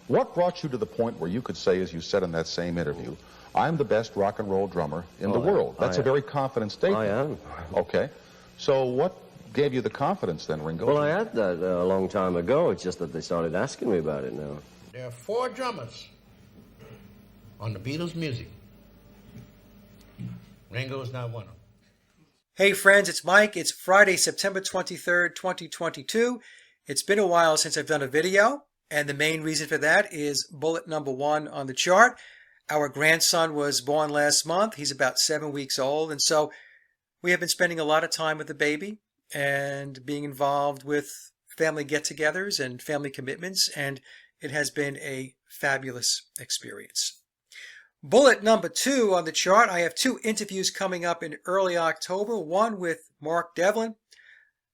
What brought you to the point where you could say, as you said in that same interview, I'm the best rock and roll drummer in the world? That's a very confident statement. I am. Okay. So what gave you the confidence then, Ringo? Well, I had that a long time ago. It's just that they started asking me about it now. There are 4 drummers on the Beatles' music. Ringo's not one of them. Hey friends, it's Mike. It's Friday, September 23rd, 2022. It's been a while since I've done a video, and the main reason for that is bullet number 1 on the chart. Our grandson was born last month. He's about 7 weeks old, and so we have been spending a lot of time with the baby and being involved with family get-togethers and family commitments, and it has been a fabulous experience. Bullet number 2 on the chart, I have 2 interviews coming up in early October, one with Mark Devlin.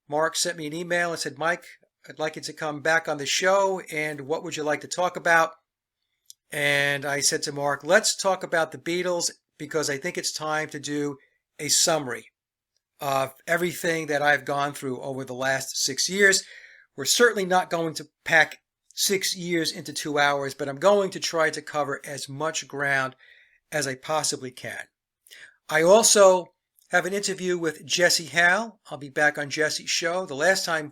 Mark sent me an email and said, Mike, I'd like you to come back on the show, and what would you like to talk about? And I said to Mark, let's talk about the Beatles, because I think it's time to do a summary of everything that I've gone through over the last 6 years. We're certainly not going to pack 6 years into 2 hours, but I'm going to try to cover as much ground as I possibly can. I also have an interview with Jesse Howell. I'll be back on Jesse's show. The last time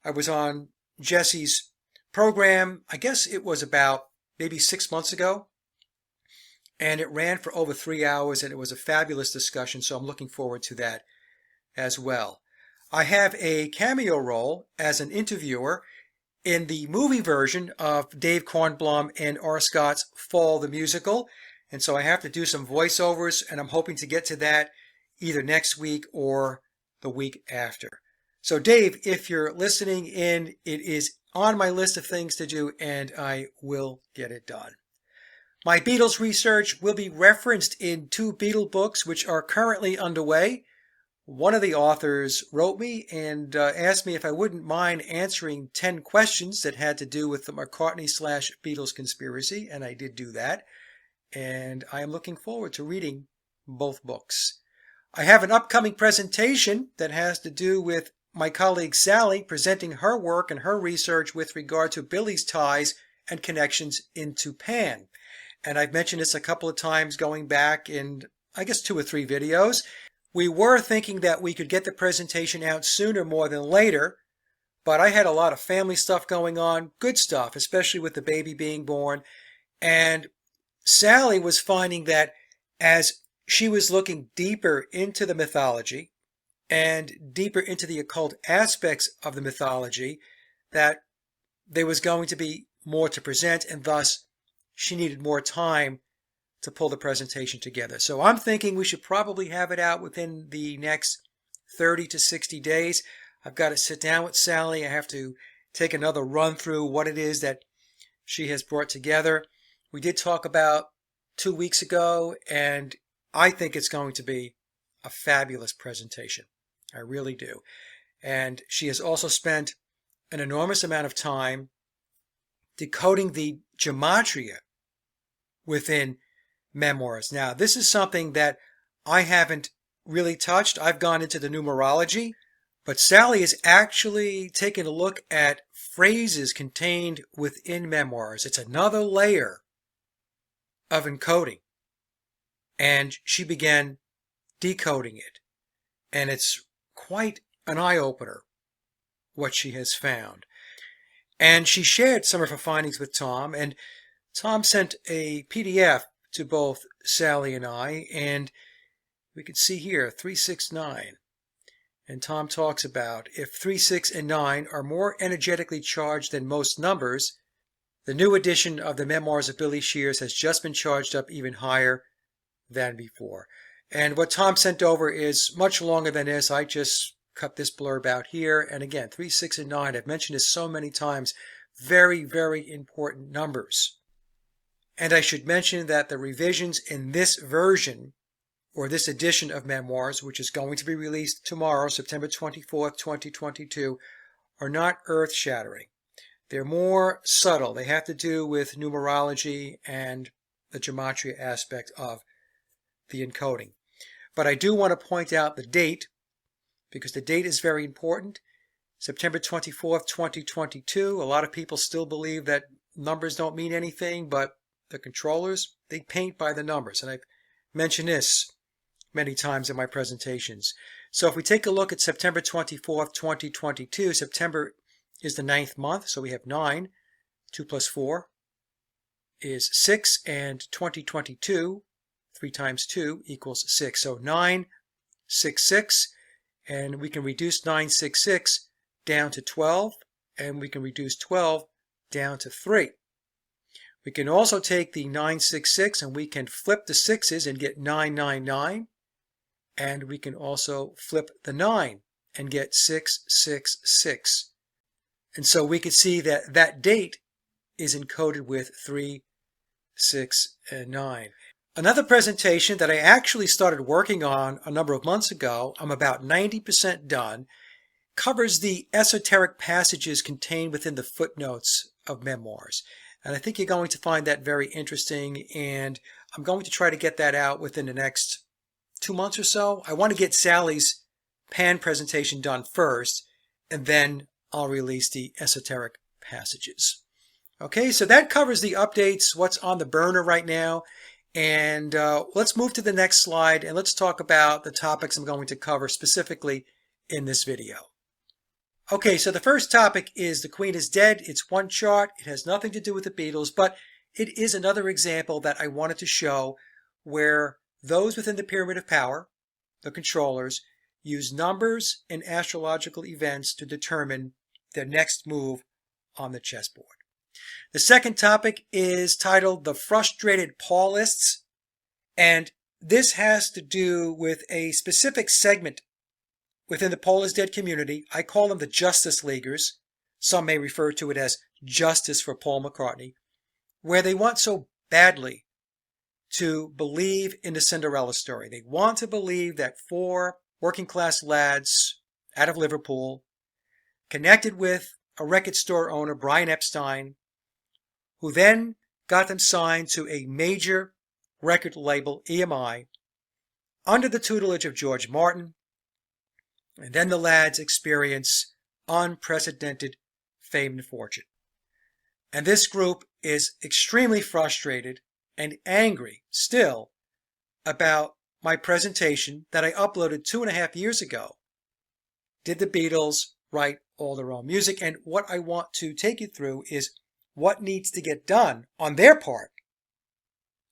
I was on Jesse's program, I guess it was about maybe 6 months ago, and it ran for over 3 hours, and it was a fabulous discussion, so I'm looking forward to that as well. I have a cameo role as an interviewer in the movie version of Dave Kornblum and R. Scott's Fall the Musical, and so I have to do some voiceovers, and I'm hoping to get to that either next week or the week after. So Dave, if you're listening in, it is on my list of things to do, and I will get it done. My Beatles research will be referenced in 2 Beatle books which are currently underway. One of the authors wrote me and asked me if I wouldn't mind answering 10 questions that had to do with the McCartney/Beatles conspiracy, and I did do that. And I am looking forward to reading both books. I have an upcoming presentation that has to do with my colleague Sally presenting her work and her research with regard to Billy's ties and connections into Pan. And I've mentioned this a couple of times going back in, I guess, 2 or 3 videos. We were thinking that we could get the presentation out sooner more than later, but I had a lot of family stuff going on, good stuff, especially with the baby being born. And Sally was finding that as she was looking deeper into the mythology and deeper into the occult aspects of the mythology, that there was going to be more to present, and thus she needed more time to pull the presentation together. So I'm thinking we should probably have it out within the next 30 to 60 days. I've got to sit down with Sally. I have to take another run through what it is that she has brought together. We did talk about 2 weeks ago, and I think it's going to be a fabulous presentation. I really do. And she has also spent an enormous amount of time decoding the gematria within memoirs. Now, this is something that I haven't really touched. I've gone into the numerology, but Sally is actually taking a look at phrases contained within memoirs. It's another layer of encoding, and she began decoding it, and it's quite an eye-opener what she has found. And she shared some of her findings with Tom, and Tom sent a PDF to both Sally and I, and we can see here 369. And Tom talks about if 3, 6, and 9 are more energetically charged than most numbers, the new edition of the Memoirs of Billy Shears has just been charged up even higher than before. And what Tom sent over is much longer than this. I just cut this blurb out here. And again, 3, 6, and 9, I've mentioned this so many times, very, very important numbers. And I should mention that the revisions in this version, or this edition of Memoirs, which is going to be released tomorrow, September 24th, 2022, are not earth-shattering. They're more subtle. They have to do with numerology and the gematria aspect of the encoding. But I do want to point out the date, because the date is very important. September 24th, 2022. A lot of people still believe that numbers don't mean anything, but the controllers, they paint by the numbers. And I've mentioned this many times in my presentations. So if we take a look at September 24th, 2022, September is the 9th month, so we have 9. 2 plus 4 is 6, and 2022, 3 times 2 equals 6. So 966, and we can reduce 966 down to 12, and we can reduce 12 down to 3. We can also take the 966 and we can flip the 6's and get 999, and we can also flip the 9 and get 666. And so we can see that that date is encoded with 3, 6, and 9. Another presentation that I actually started working on a number of months ago, I'm about 90% done, covers the esoteric passages contained within the footnotes of memoirs. And I think you're going to find that very interesting, and I'm going to try to get that out within the next 2 months or so. I want to get Sally's Pan presentation done first, and then I'll release the esoteric passages. Okay, so that covers the updates, what's on the burner right now. And let's move to the next slide, and let's talk about the topics I'm going to cover specifically in this video. Okay, so the first topic is The Queen is Dead. It's one chart. It has nothing to do with the Beatles, but it is another example that I wanted to show where those within the pyramid of power, the controllers, use numbers and astrological events to determine their next move on the chessboard. The second topic is titled The Frustrated Paulists, and this has to do with a specific segment within the Paul is Dead community. I call them the Justice Leaguers. Some may refer to it as Justice for Paul McCartney, where they want so badly to believe in the Cinderella story. They want to believe that 4 working class lads out of Liverpool connected with a record store owner, Brian Epstein, who then got them signed to a major record label, EMI, under the tutelage of George Martin. And then the lads experience unprecedented fame and fortune. And this group is extremely frustrated and angry still about my presentation that I uploaded 2.5 years ago. Did the Beatles write all their own music? And what I want to take you through is what needs to get done on their part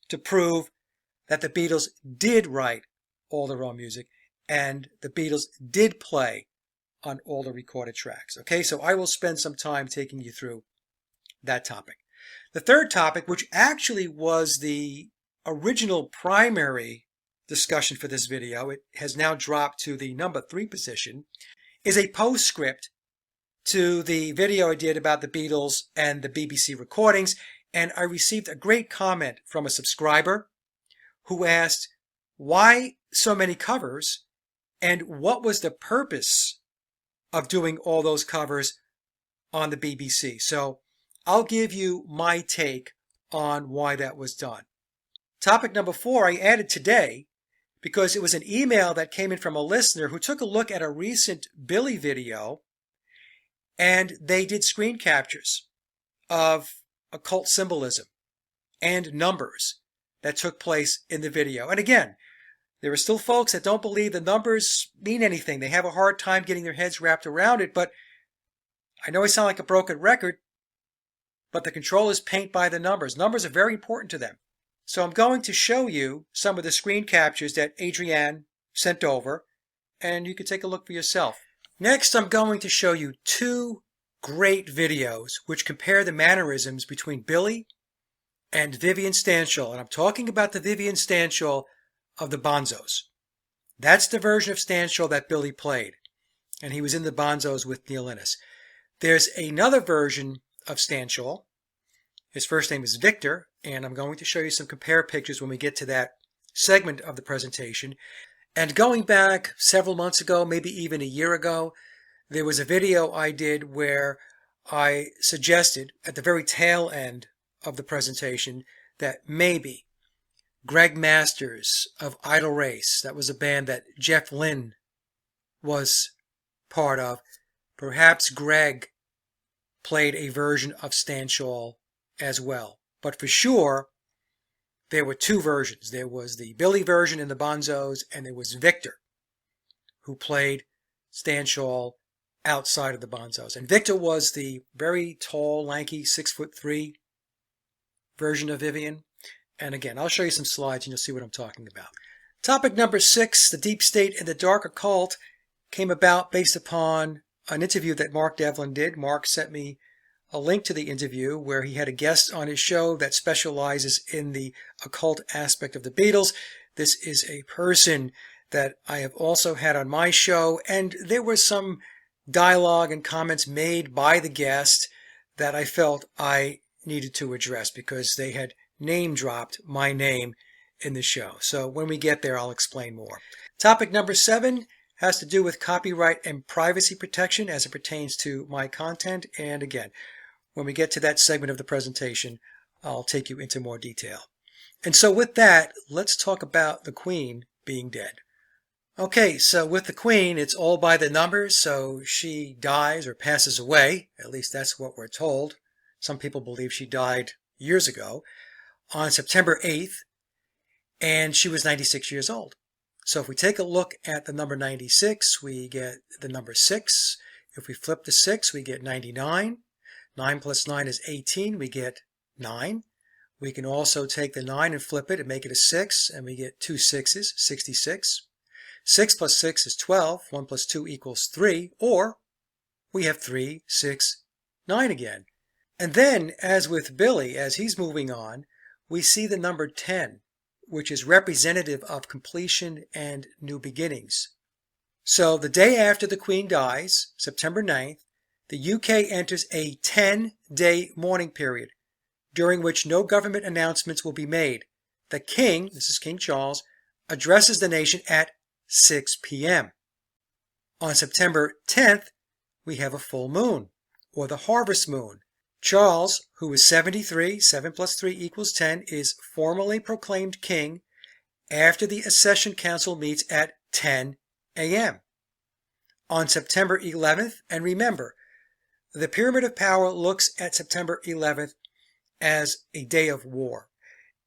to prove that the Beatles did write all their own music and the Beatles did play on all the recorded tracks. Okay, so I will spend some time taking you through that topic. The third topic, which actually was the original primary discussion for this video, it has now dropped to the number 3 position, is a postscript to the video I did about the Beatles and the BBC recordings, and I received a great comment from a subscriber who asked why so many covers and what was the purpose of doing all those covers on the BBC. So I'll give you my take on why that was done. Topic number 4 I added today because it was an email that came in from a listener who took a look at a recent Billy video, and they did screen captures of occult symbolism and numbers that took place in the video. And again, there are still folks that don't believe the numbers mean anything. They have a hard time getting their heads wrapped around it, but I know I sound like a broken record, but the controllers paint by the numbers. Numbers are very important to them. So I'm going to show you some of the screen captures that Adrienne sent over, and you can take a look for yourself. Next, I'm going to show you 2 great videos which compare the mannerisms between Billy and Vivian Stanshall. And I'm talking about the Vivian Stanshall of the Bonzos. That's the version of Stanshall that Billy played. And he was in the Bonzos with Neil Innes. There's another version of Stanshall. His first name is Victor. And I'm going to show you some compare pictures when we get to that segment of the presentation. And going back several months ago, maybe even a year ago, there was a video I did where I suggested at the very tail end of the presentation that maybe Greg Masters of Idle Race, that was a band that Jeff Lynne was part of, perhaps Greg played a version of Stanshall as well. But for sure, there were two versions. There was the Billy version in the Bonzos, and there was Victor, who played Stan Shaw outside of the Bonzos. And Victor was the very tall, lanky, 6'3" version of Vivian. And again, I'll show you some slides and you'll see what I'm talking about. Topic number 6, the deep state and the dark occult, came about based upon an interview that Mark Devlin did. Mark sent me a link to the interview where he had a guest on his show that specializes in the occult aspect of the Beatles. This is a person that I have also had on my show, and there was some dialogue and comments made by the guest that I felt I needed to address because they had name dropped my name in the show. So when we get there, I'll explain more. Topic number 7 has to do with copyright and privacy protection as it pertains to my content. And again, when we get to that segment of the presentation, I'll take you into more detail. And so with that, let's talk about the Queen being dead. Okay, so with the Queen, it's all by the numbers, so she dies or passes away. At least that's what we're told. Some people believe she died years ago on September 8th, and she was 96 years old. So if we take a look at the number 96, we get the number 6. If we flip the 6, we get 99. 9 plus 9 is 18. We get 9. We can also take the 9 and flip it and make it a 6, and we get 2 6s, 66. 6 plus 6 is 12. 1 plus 2 equals 3. Or we have 3, 6, 9 again. And then, as with Billy, as he's moving on, we see the number 10, which is representative of completion and new beginnings. So the day after the Queen dies, September 9th, the UK enters a 10-day mourning period, during which no government announcements will be made. The King, this is King Charles, addresses the nation at 6 p.m. On September 10th, we have a full moon, or the harvest moon. Charles, who is 73, 7 plus 3 equals 10, is formally proclaimed king after the Accession Council meets at 10 a.m. On September 11th, and remember, the Pyramid of Power looks at September 11th as a day of war.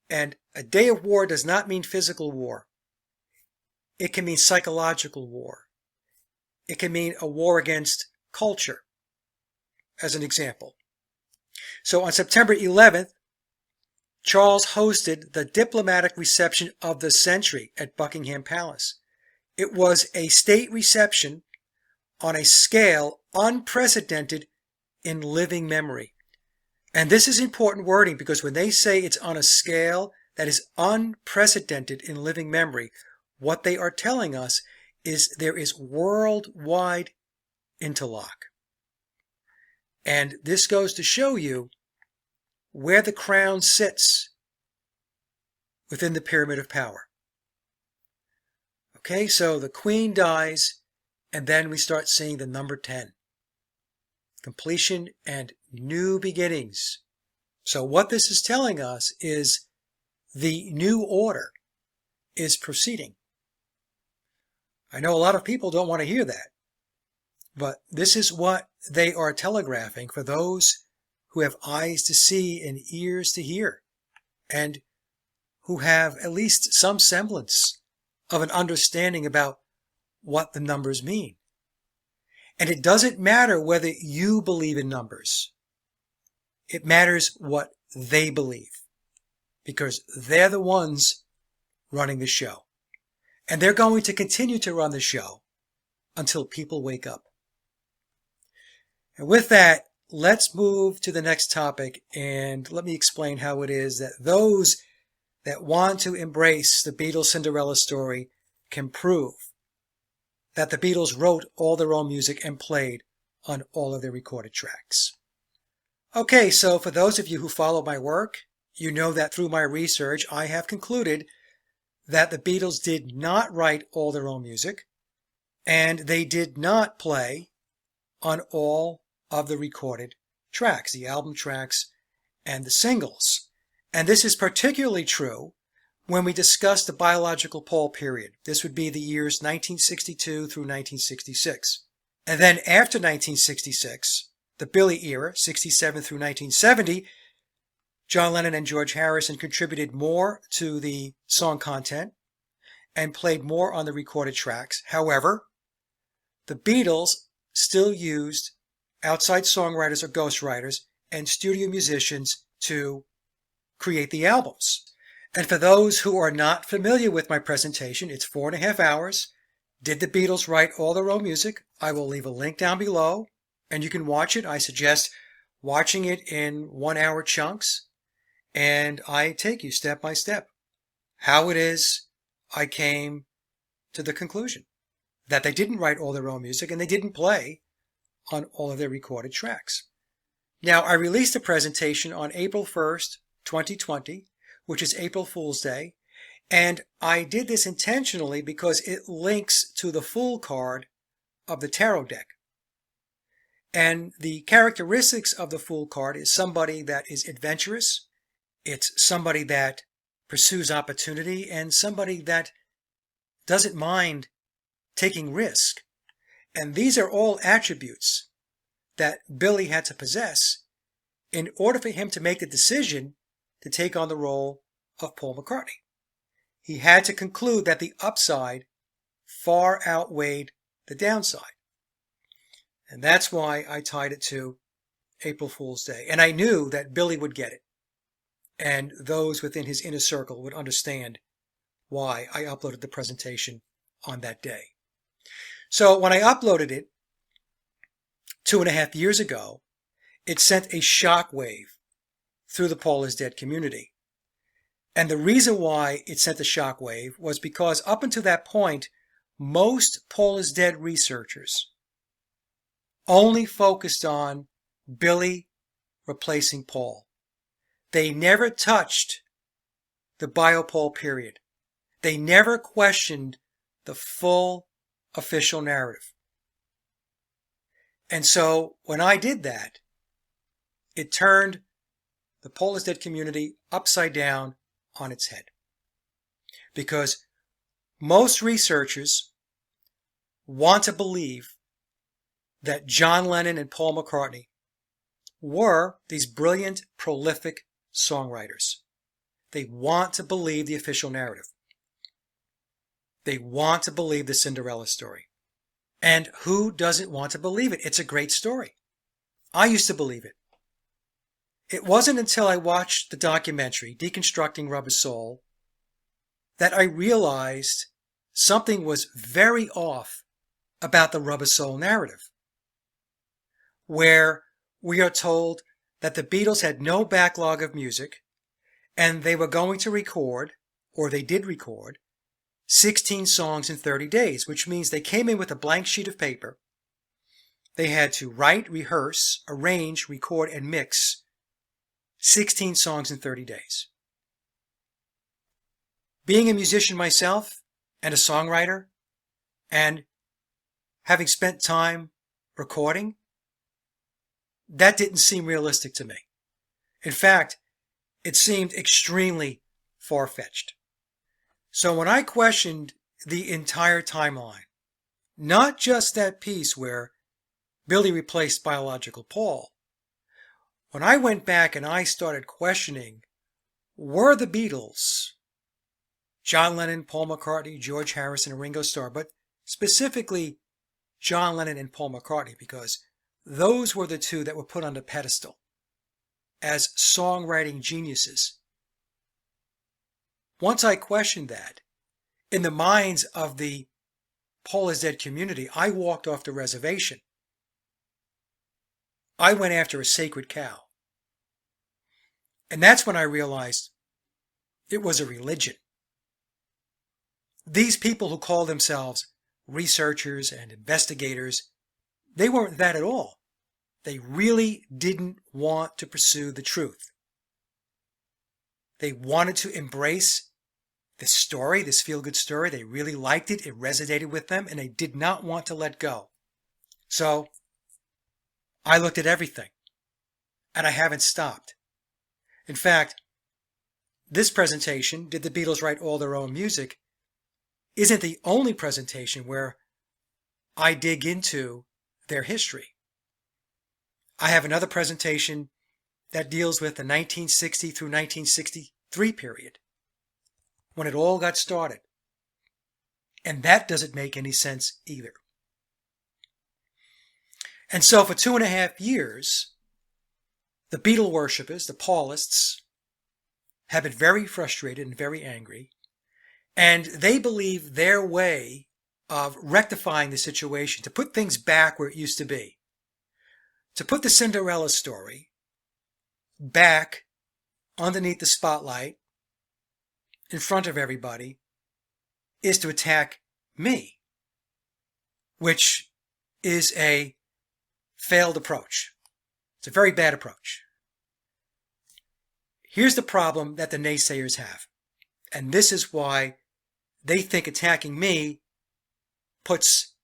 And a day of war does not mean physical war. It can mean psychological war. It can mean a war against culture, as an example. So on September 11th, Charles hosted the diplomatic reception of the century at Buckingham Palace. It was a state reception on a scale unprecedented in living memory. And this is important wording because when they say it's on a scale that is unprecedented in living memory, what they are telling us is there is worldwide interlock. And this goes to show you where the crown sits within the Pyramid of Power. Okay, so the Queen dies, and then we start seeing the number 10. Completion and new beginnings. So what this is telling us is the new order is proceeding. I know a lot of people don't want to hear that, but this is what they are telegraphing for those who have eyes to see and ears to hear, and who have at least some semblance of an understanding about what the numbers mean. And it doesn't matter whether you believe in numbers. It matters what they believe, because they're the ones running the show. And they're going to continue to run the show until people wake up. And with that, let's move to the next topic, and let me explain how it is that those that want to embrace the Beatles Cinderella story can prove that the Beatles wrote all their own music and played on all of their recorded tracks. Okay, so for those of you who follow my work, you know that through my research, I have concluded that the Beatles did not write all their own music, and they did not play on all of the recorded tracks, the album tracks and the singles. And this is particularly true when we discuss the biological Paul period. This would be the years 1962 through 1966. And then after 1966, the Billy era, 67 through 1970, John Lennon and George Harrison contributed more to the song content and played more on the recorded tracks. However, the Beatles still used outside songwriters or ghostwriters and studio musicians to create the albums. And for those who are not familiar with my presentation, it's 4.5 hours. Did the Beatles write all their own music? I will leave a link down below and you can watch it. I suggest watching it in 1-hour chunks, and I take you step by step how it is I came to the conclusion that they didn't write all their own music and they didn't play on all of their recorded tracks. Now, I released a presentation on April 1st, 2020, which is April Fool's Day, and I did this intentionally because it links to the Fool card of the tarot deck. And the characteristics of the Fool card is somebody that is adventurous, it's somebody that pursues opportunity, and somebody that doesn't mind taking risk. And these are all attributes that Billy had to possess in order for him to make the decision to take on the role of Paul McCartney. He had to conclude that the upside far outweighed the downside. And that's why I tied it to April Fool's Day. And I knew that Billy would get it. And those within his inner circle would understand why I uploaded the presentation on that day. So when I uploaded it 2.5 years ago, it sent a shock wave through the Paul is Dead community. And the reason why it sent a shock wave was because up until that point, most Paul is Dead researchers only focused on Billy replacing Paul. They never touched the bio-Paul period. They never questioned the full official narrative. And so when I did that, it turned the Paul is Dead community upside down on its head. Because most researchers want to believe that John Lennon and Paul McCartney were these brilliant, prolific songwriters. They want to believe the official narrative. They want to believe the Cinderella story. And who doesn't want to believe it? It's a great story. I used to believe it. It wasn't until I watched the documentary, Deconstructing Rubber Soul, that I realized something was very off about the Rubber Soul narrative, where we are told that the Beatles had no backlog of music and they were going to record, or they did record, 16 songs in 30 days, which means they came in with a blank sheet of paper. They had to write, rehearse, arrange, record, and mix 16 songs in 30 days. Being a musician myself and a songwriter, and having spent time recording, that didn't seem realistic to me. In fact, it seemed extremely far-fetched. So when I questioned the entire timeline, not just that piece where Billy replaced biological Paul, when I went back and I started questioning, were the Beatles, John Lennon, Paul McCartney, George Harrison, and Ringo Starr, but specifically John Lennon and Paul McCartney, because those were the two that were put on the pedestal as songwriting geniuses. Once I questioned that, in the minds of the Paul is Dead community, I walked off the reservation. I went after a sacred cow. And that's when I realized it was a religion. These people who call themselves researchers and investigators, they weren't that at all. They really didn't want to pursue the truth. They wanted to embrace this story, this feel-good story. They really liked it. It resonated with them, and they did not want to let go. So I looked at everything, and I haven't stopped. In fact, this presentation, Did the Beatles Write All Their Own Music?, isn't the only presentation where I dig into their history. I have another presentation that deals with the 1960 through 1963 period, when it all got started. And that doesn't make any sense either. And so for 2.5 years, the Beatle worshippers, the Paulists, have been very frustrated and very angry, and they believe their way of rectifying the situation, to put things back where it used to be, to put the Cinderella story back underneath the spotlight in front of everybody, is to attack me, which is a failed approach. It's a very bad approach. Here's the problem that the naysayers have, and this is why they think attacking me puts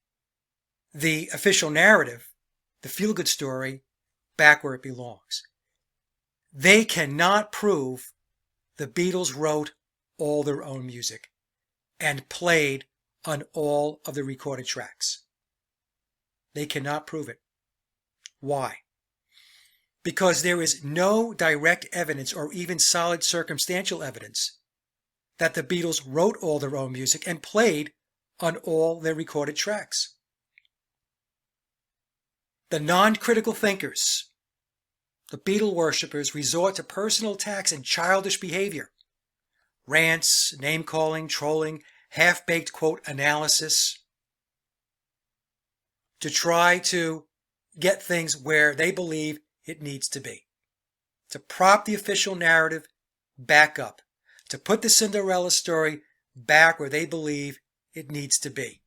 the official narrative, the feel-good story, back where it belongs. They cannot prove the Beatles wrote all their own music and played on all of the recorded tracks. They cannot prove it. Why? Because there is no direct evidence or even solid circumstantial evidence that the Beatles wrote all their own music and played on all their recorded tracks. The non-critical thinkers, the Beatle worshippers, resort to personal attacks and childish behavior, rants, name-calling, trolling, half-baked, quote, analysis, to try to get things where they believe it needs to be, to prop the official narrative back up, to put the Cinderella story back where they believe it needs to be.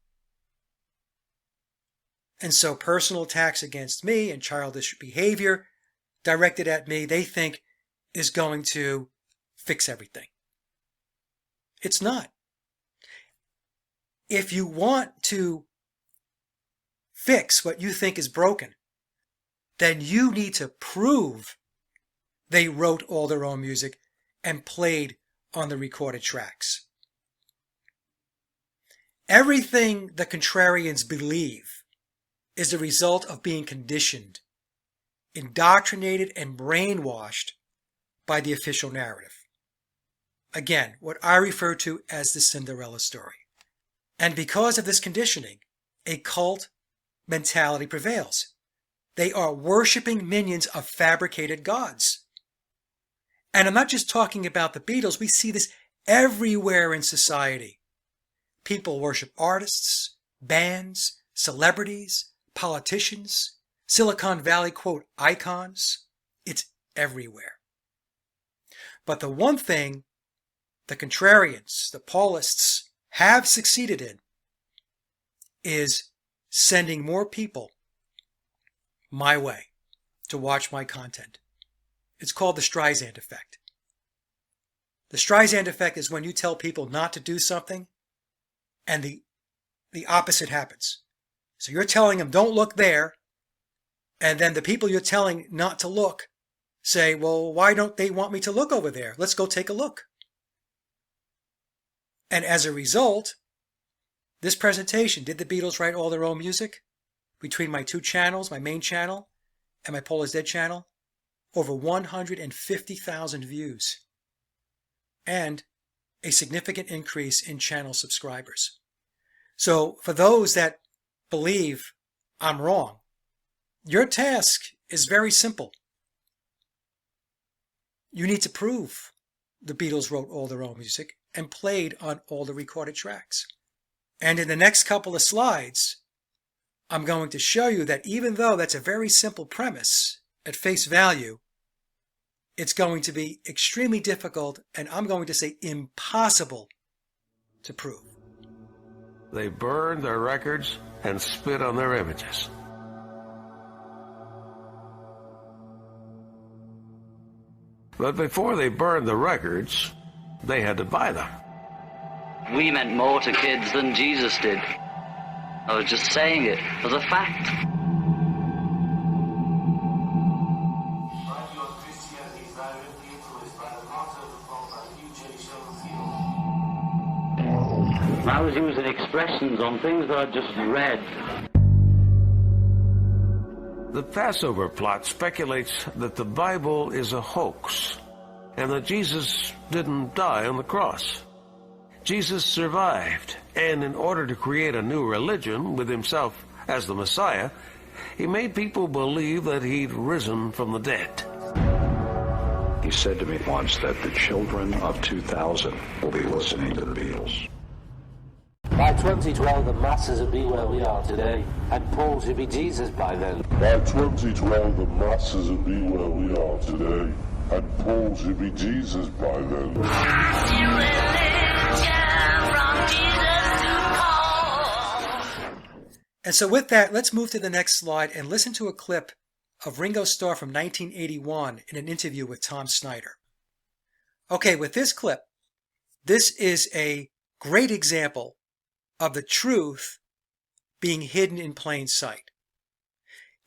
And so personal attacks against me and childish behavior directed at me, they think is going to fix everything. It's not. If you want to fix what you think is broken, then you need to prove they wrote all their own music and played on the recorded tracks. Everything the contrarians believe is the result of being conditioned, indoctrinated, and brainwashed by the official narrative. Again, what I refer to as the Cinderella story. And because of this conditioning, a cult mentality prevails. They are worshiping minions of fabricated gods. And I'm not just talking about the Beatles. We see this everywhere in society. People worship artists, bands, celebrities, politicians, Silicon Valley, quote, icons. It's everywhere. But the one thing the contrarians, the Paulists, have succeeded in is sending more people my way to watch my content. It's called the Streisand effect. The Streisand effect is when you tell people not to do something and the opposite happens. So you're telling them, don't look there, and then the people you're telling not to look say, well, why don't they want me to look over there? Let's go take a look. And as a result, this presentation, did the Beatles write all their own music? Between my two channels, my main channel and my Paul is Dead channel, over 150,000 views and a significant increase in channel subscribers. So for those that believe I'm wrong, your task is very simple. You need to prove the Beatles wrote all their own music and played on all the recorded tracks. And in the next couple of slides, I'm going to show you that even though that's a very simple premise at face value, it's going to be extremely difficult, and I'm going to say impossible to prove. They burned their records and spit on their images. But before they burned the records, they had to buy them. We meant more to kids than Jesus did. I was just saying it as a fact. I was using expressions on things that I just read. The Passover plot speculates that the Bible is a hoax and that Jesus didn't die on the cross. Jesus survived, and in order to create a new religion with himself as the Messiah, he made people believe that he'd risen from the dead. He said to me once that the children of 2000 will be listening to the Beatles. By 2012, the masses would be where we are today, and Paul should be Jesus by then. By 2012, the masses would be where we are today, and Paul should be Jesus by then. And so with that, let's move to the next slide and listen to a clip of Ringo Starr from 1981 in an interview with Tom Snyder. Okay, with this clip, this is a great example of the truth being hidden in plain sight.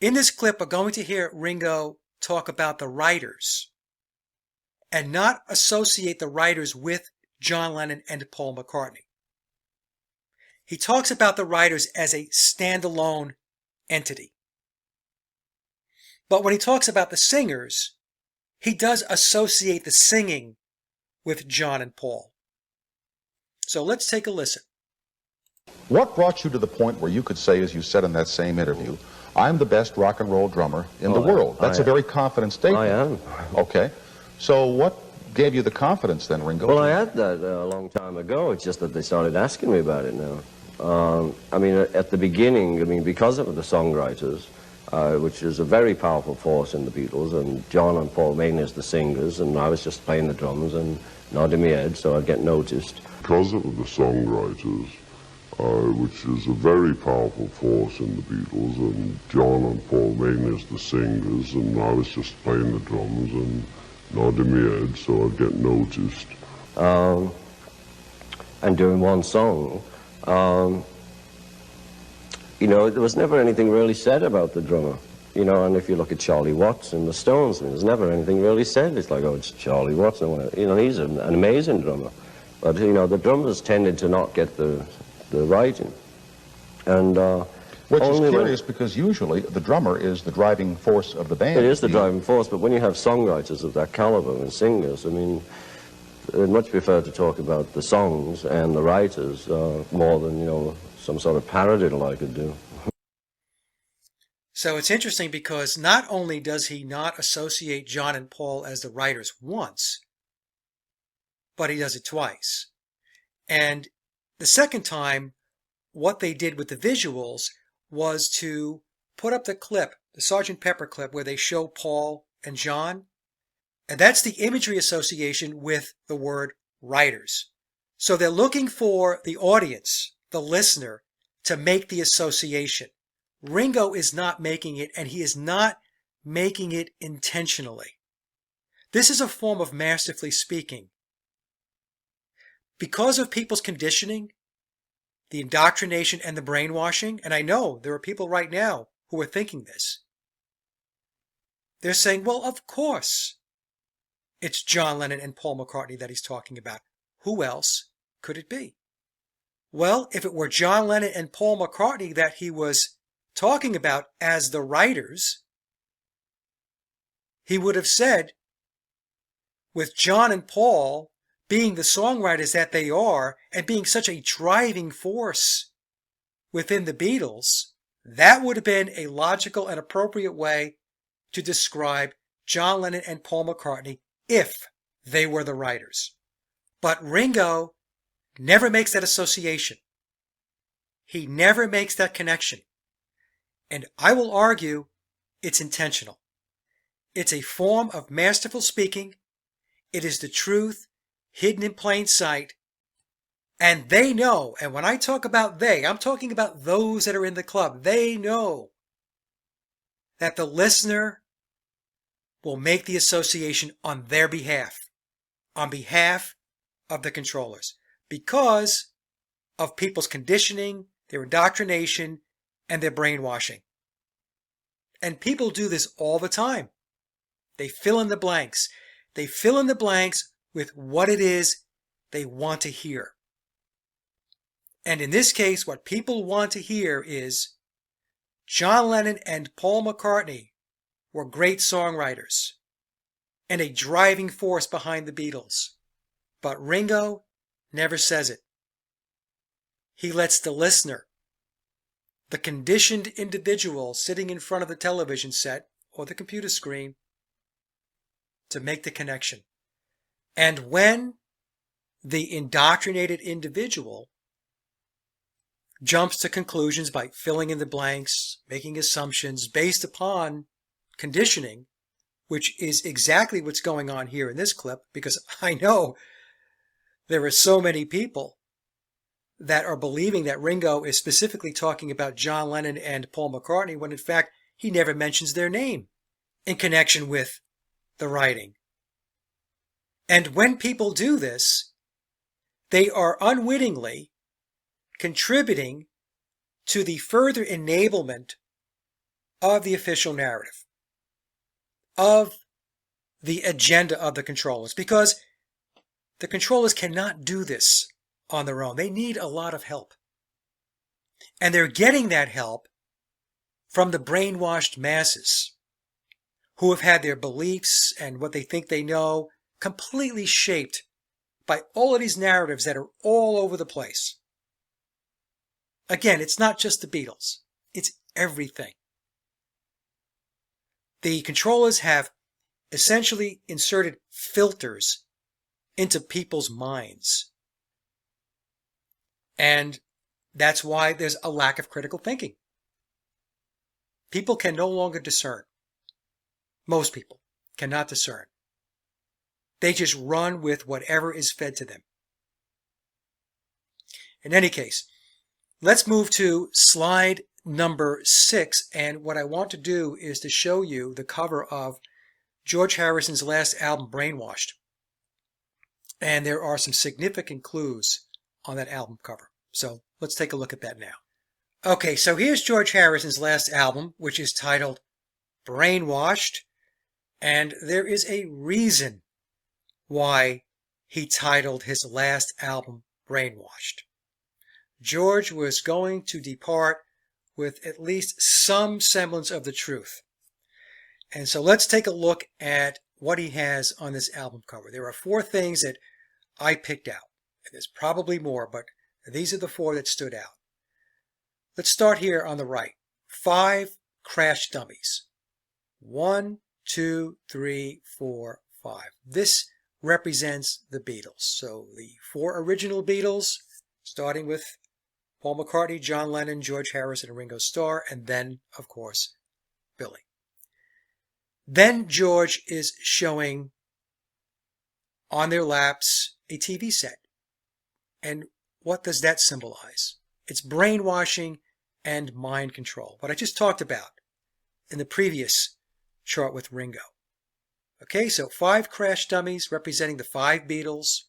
In this clip, we're going to hear Ringo talk about the writers and not associate the writers with John Lennon and Paul McCartney. He talks about the writers as a standalone entity. But when he talks about the singers, he does associate the singing with John and Paul. So let's take a listen. What brought you to the point where you could say, as you said in that same interview, I'm the best rock and roll drummer in the world? That's a very confident statement. I am. Okay. So what gave you the confidence then, Ringo? Well, I had that a long time ago. It's just that they started asking me about it now. I mean, at the beginning, I mean, because of the songwriters, which is a very powerful force in the Beatles, and John and Paul mainly as the singers, and I was just playing the drums and nodding my head so I'd get noticed. Because of the songwriters, which is a very powerful force in the Beatles, and John and Paul mainly as the singers, and I was just playing the drums and nodding my head so I'd get noticed. And during one song, you know, there was never anything really said about the drummer. You know, and if you look at Charlie Watts and the Stones, I mean, there's never anything really said. It's like, oh, it's Charlie Watts. And, you know, he's an amazing drummer. But, you know, the drummers tended to not get the writing. And which is curious because usually the drummer is the driving force of the band. It is the driving force, but when you have songwriters of that caliber and singers, I mean, I'd much prefer to talk about the songs and the writers more than, you know, some sort of paradiddle I could do. So it's interesting because not only does he not associate John and Paul as the writers once, but he does it twice. And the second time, what they did with the visuals was to put up the clip, the Sgt. Pepper clip, where they show Paul and John. And that's the imagery association with the word writers. So they're looking for the audience, the listener, to make the association. Ringo is not making it, and he is not making it intentionally. This is a form of masterfully speaking. Because of people's conditioning, the indoctrination and the brainwashing, and I know there are people right now who are thinking this, they're saying, well, of course, it's John Lennon and Paul McCartney that he's talking about. Who else could it be? Well, if it were John Lennon and Paul McCartney that he was talking about as the writers, he would have said, with John and Paul being the songwriters that they are and being such a driving force within the Beatles, that would have been a logical and appropriate way to describe John Lennon and Paul McCartney if they were the writers. But Ringo never makes that association. He never makes that connection. And I will argue it's intentional. It's a form of masterful speaking. It is the truth hidden in plain sight. And they know, and when I talk about they, I'm talking about those that are in the club. They know that the listener will make the association on their behalf, on behalf of the controllers, because of people's conditioning, their indoctrination, and their brainwashing. And people do this all the time. They fill in the blanks. They fill in the blanks with what it is they want to hear. And in this case, what people want to hear is John Lennon and Paul McCartney were great songwriters and a driving force behind the Beatles. But Ringo never says it. He lets the listener, the conditioned individual sitting in front of the television set or the computer screen, to make the connection. And when the indoctrinated individual jumps to conclusions by filling in the blanks, making assumptions based upon conditioning, which is exactly what's going on here in this clip, because I know there are so many people that are believing that Ringo is specifically talking about John Lennon and Paul McCartney, when in fact he never mentions their name in connection with the writing. And when people do this, they are unwittingly contributing to the further enablement of the official narrative, of the agenda of the controllers, because the controllers cannot do this on their own. They need a lot of help. And they're getting that help from the brainwashed masses who have had their beliefs and what they think they know completely shaped by all of these narratives that are all over the place. Again, it's not just the Beatles. It's everything. The controllers have essentially inserted filters into people's minds. And that's why there's a lack of critical thinking. People can no longer discern. Most people cannot discern. They just run with whatever is fed to them. In any case, let's move to slide number 6. And what I want to do is to show you the cover of George Harrison's last album, Brainwashed. And there are some significant clues on that album cover. So let's take a look at that now. Okay, so here's George Harrison's last album, which is titled Brainwashed. And there is a reason why he titled his last album Brainwashed. George was going to depart with at least some semblance of the truth. And so let's take a look at what he has on this album cover. There are 4 things that I picked out. There's probably more, but these are the 4 that stood out. Let's start here on the right. 5 crash dummies. 1, 2, 3, 4, 5. This represents the Beatles. So the 4 original Beatles, starting with Paul McCartney, John Lennon, George Harrison, and Ringo Starr, and then, of course, Billy. Then George is showing on their laps a TV set. And what does that symbolize? It's brainwashing and mind control, what I just talked about in the previous chart with Ringo. Okay, so 5 crash dummies representing the 5 Beatles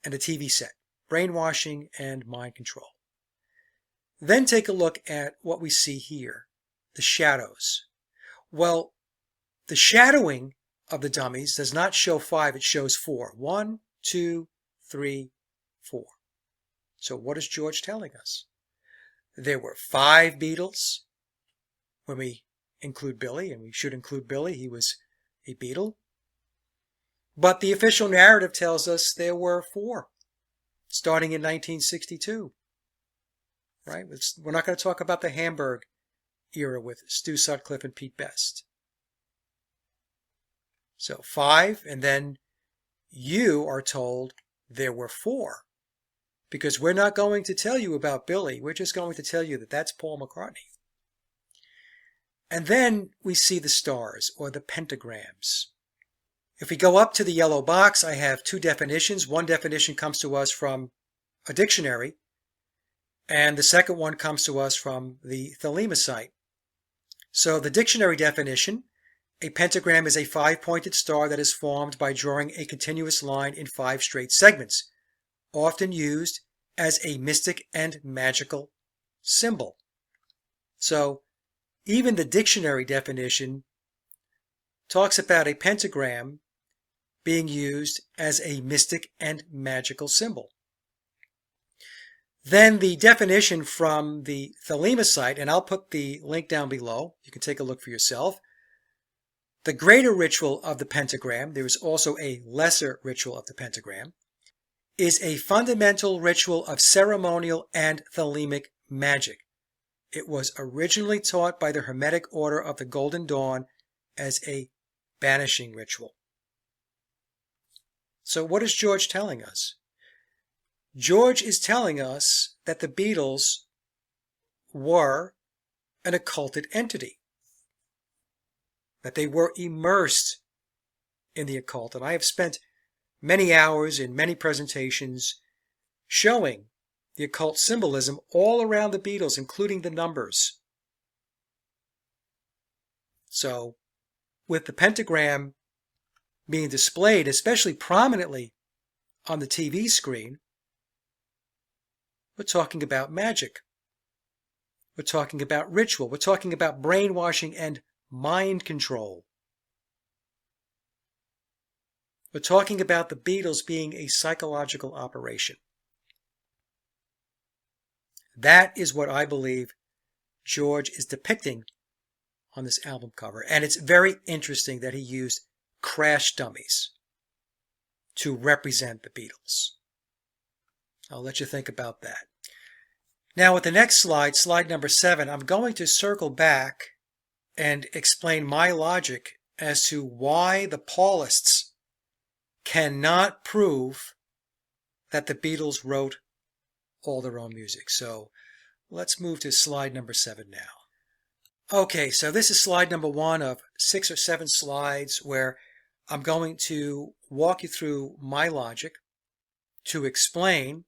and a TV set. Brainwashing and mind control. Then take a look at what we see here, the shadows. Well, the shadowing of the dummies does not show 5, it shows 4. 1, 2, 3, 4. So what is George telling us? There were 5 Beatles when we include Billy, and we should include Billy, he was a Beatle. But the official narrative tells us there were 4, starting in 1962. Right? We're not going to talk about the Hamburg era with Stu Sutcliffe and Pete Best. So 5, and then you are told there were 4. Because we're not going to tell you about Billy, we're just going to tell you that that's Paul McCartney. And then we see the stars, or the pentagrams. If we go up to the yellow box, I have 2 definitions. One definition comes to us from a dictionary, and the second one comes to us from the Thelema site. So the dictionary definition, a pentagram is a 5-pointed star that is formed by drawing a continuous line in 5 straight segments, often used as a mystic and magical symbol. So even the dictionary definition talks about a pentagram being used as a mystic and magical symbol. Then the definition from the Thelema site, and I'll put the link down below. You can take a look for yourself. The greater ritual of the pentagram, there is also a lesser ritual of the pentagram, is a fundamental ritual of ceremonial and Thelemic magic. It was originally taught by the Hermetic Order of the Golden Dawn as a banishing ritual. So what is George telling us? George is telling us that the Beatles were an occulted entity, that they were immersed in the occult. And I have spent many hours in many presentations showing the occult symbolism all around the Beatles, including the numbers. So, with the pentagram being displayed, especially prominently on the TV screen, we're talking about magic. We're talking about ritual. We're talking about brainwashing and mind control. We're talking about the Beatles being a psychological operation. That is what I believe George is depicting on this album cover. And it's very interesting that he used crash dummies to represent the Beatles. I'll let you think about that. Now with the next slide, slide number 7, I'm going to circle back and explain my logic as to why the Paulists cannot prove that the Beatles wrote all their own music. So let's move to slide number 7 now. Okay, so this is slide number 1 of 6 or 7 slides where I'm going to walk you through my logic to explain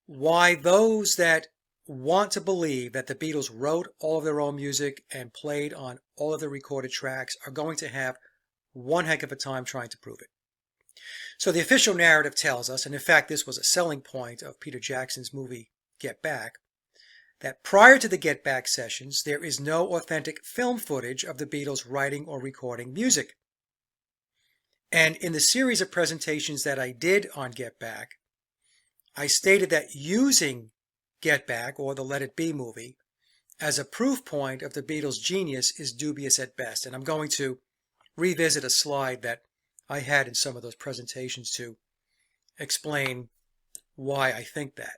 why those that want to believe that the Beatles wrote all of their own music and played on all of the recorded tracks are going to have one heck of a time trying to prove it. So the official narrative tells us, and in fact this was a selling point of Peter Jackson's movie Get Back, that prior to the Get Back sessions there is no authentic film footage of the Beatles writing or recording music. And in the series of presentations that I did on Get Back, I stated that using Get Back, or the Let It Be movie, as a proof point of the Beatles' genius is dubious at best. And I'm going to revisit a slide that I had in some of those presentations to explain why I think that.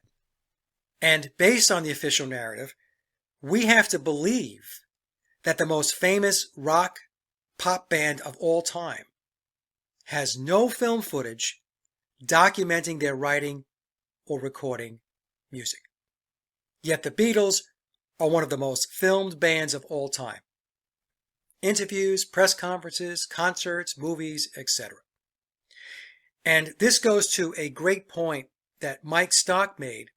And based on the official narrative, we have to believe that the most famous rock pop band of all time has no film footage documenting their writing or recording music. Yet the Beatles are one of the most filmed bands of all time. Interviews, press conferences, concerts, movies, etc. And this goes to a great point that Mike Stock made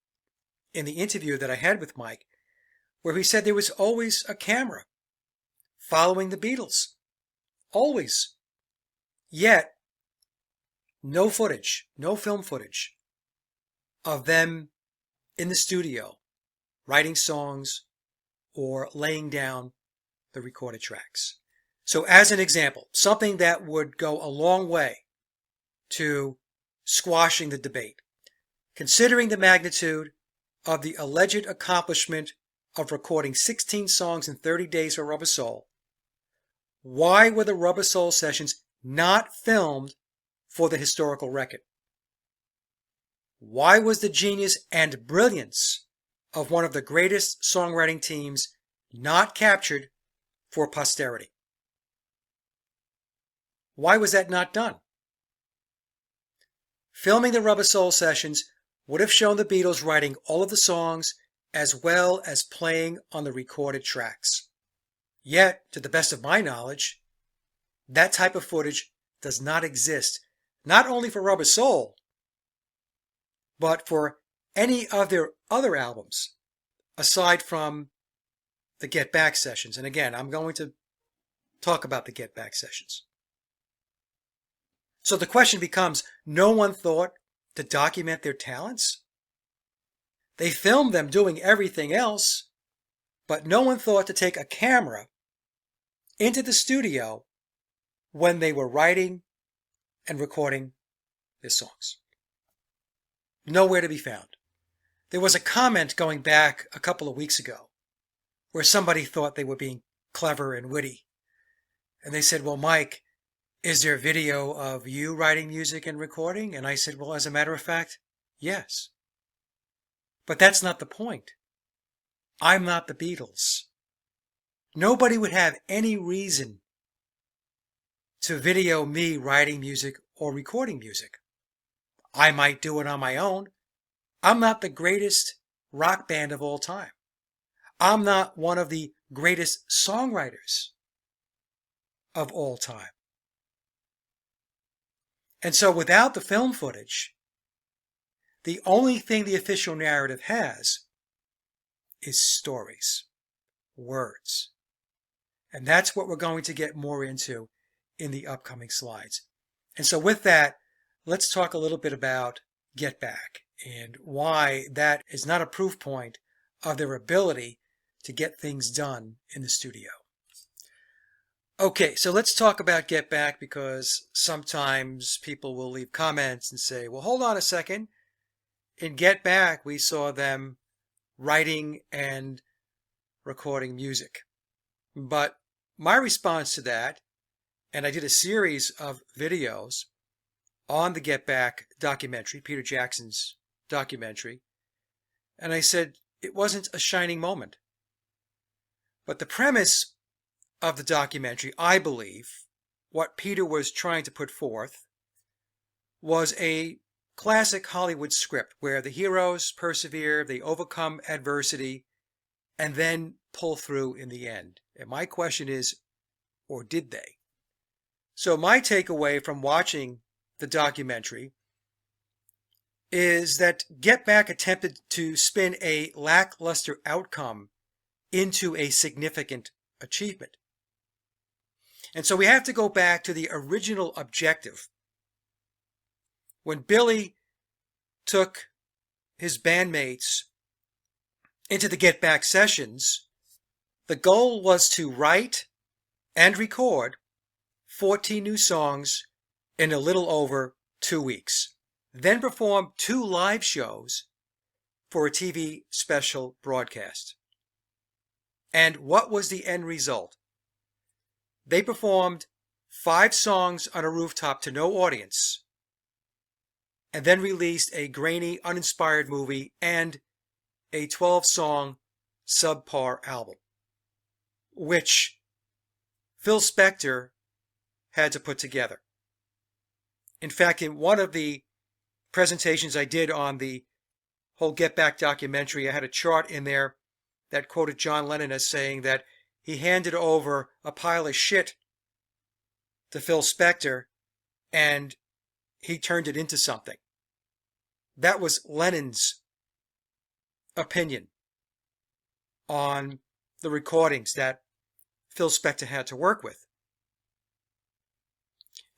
in the interview that I had with Mike, where he said there was always a camera following the Beatles. Always. Yet, no footage, no film footage of them in the studio writing songs or laying down the recorded tracks. So as an example, something that would go a long way to squashing the debate, considering the magnitude of the alleged accomplishment of recording 16 songs in 30 days for Rubber Soul, why were the Rubber Soul sessions not filmed for the historical record? Why was the genius and brilliance of one of the greatest songwriting teams not captured for posterity? Why was that not done? Filming the Rubber Soul sessions would have shown the Beatles writing all of the songs as well as playing on the recorded tracks. Yet, to the best of my knowledge, that type of footage does not exist, not only for Rubber Soul, but for any of their other albums, aside from the Get Back sessions. And again, I'm going to talk about the Get Back sessions. So the question becomes, no one thought to document their talents? They filmed them doing everything else, but no one thought to take a camera into the studio when they were writing and recording their songs. Nowhere to be found. There was a comment going back a couple of weeks ago where somebody thought they were being clever and witty. And they said, well, Mike, is there video of you writing music and recording? And I said, well, as a matter of fact, yes. But that's not the point. I'm not the Beatles. Nobody would have any reason to video me writing music or recording music. I might do it on my own. I'm not the greatest rock band of all time. I'm not one of the greatest songwriters of all time. And so without the film footage, the only thing the official narrative has is stories, words. And that's what we're going to get more into in the upcoming slides. And so with that, let's talk a little bit about Get Back and why that is not a proof point of their ability to get things done in the studio. Okay, so let's talk about Get Back, because sometimes people will leave comments and say, well, hold on a second. In Get Back, we saw them writing and recording music. But my response to that, and I did a series of videos on the Get Back documentary, Peter Jackson's documentary, and I said it wasn't a shining moment. But the premise of the documentary, I believe, what Peter was trying to put forth, was a classic Hollywood script where the heroes persevere, they overcome adversity, and then pull through in the end. And my question is, or did they? So my takeaway from watching the documentary is that Get Back attempted to spin a lackluster outcome into a significant achievement. And so we have to go back to the original objective. When Billy took his bandmates into the Get Back sessions, the goal was to write and record 14 new songs in a little over 2 weeks, then perform 2 live shows for a TV special broadcast. And what was the end result? They performed 5 songs on a rooftop to no audience, and then released a grainy, uninspired movie and a 12-song subpar album, which Phil Spector had to put together. In fact, in one of the presentations I did on the whole Get Back documentary, I had a chart in there that quoted John Lennon as saying that he handed over a pile of shit to Phil Spector and he turned it into something. That was Lennon's opinion on the recordings that Phil Spector had to work with.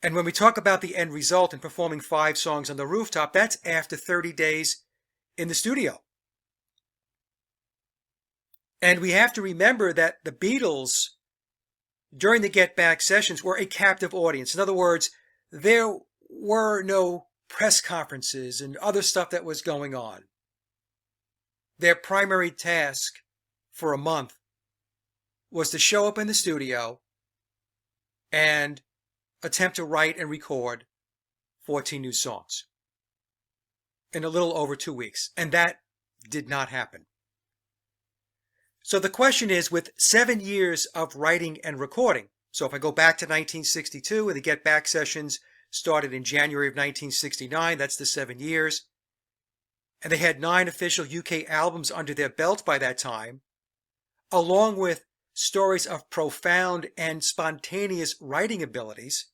And when we talk about the end result in performing 5 songs on the rooftop, that's after 30 days in the studio. And we have to remember that the Beatles, during the Get Back sessions, were a captive audience. In other words, there were no press conferences and other stuff that was going on. Their primary task for a month was to show up in the studio and attempt to write and record 14 new songs in a little over 2 weeks. And that did not happen. So the question is, with 7 years of writing and recording, so if I go back to 1962 and the Get Back sessions started in January of 1969, that's the 7 years, and they had 9 official UK albums under their belt by that time, along with stories of profound and spontaneous writing abilities,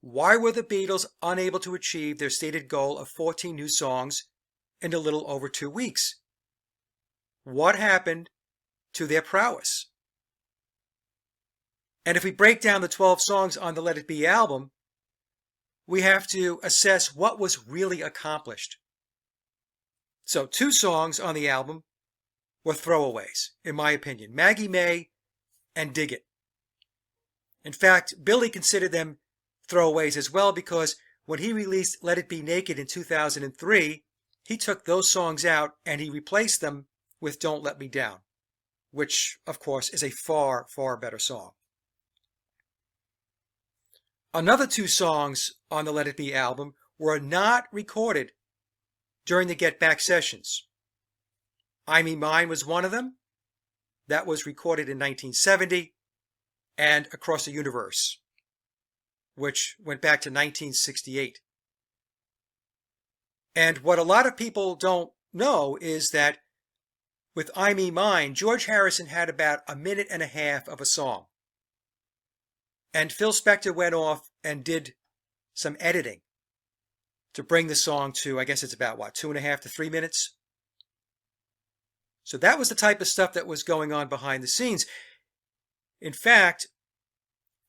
why were the Beatles unable to achieve their stated goal of 14 new songs in a little over 2 weeks? What happened to their prowess? And if we break down the 12 songs on the Let It Be album, we have to assess what was really accomplished. So 2 songs on the album were throwaways, in my opinion. Maggie May and Dig It. In fact, Billy considered them throwaways as well, because when he released Let It Be Naked in 2003, he took those songs out and he replaced them with Don't Let Me Down, which, of course, is a far, far better song. Another two songs on the Let It Be album were not recorded during the Get Back sessions. I Me Mine was one of them. That was recorded in 1970, and Across the Universe, which went back to 1968. And what a lot of people don't know is that with I Me Mine, George Harrison had about a minute and a half of a song. And Phil Spector went off and did some editing to bring the song to, I guess it's about, 2.5 to 3 minutes? So that was the type of stuff that was going on behind the scenes. In fact,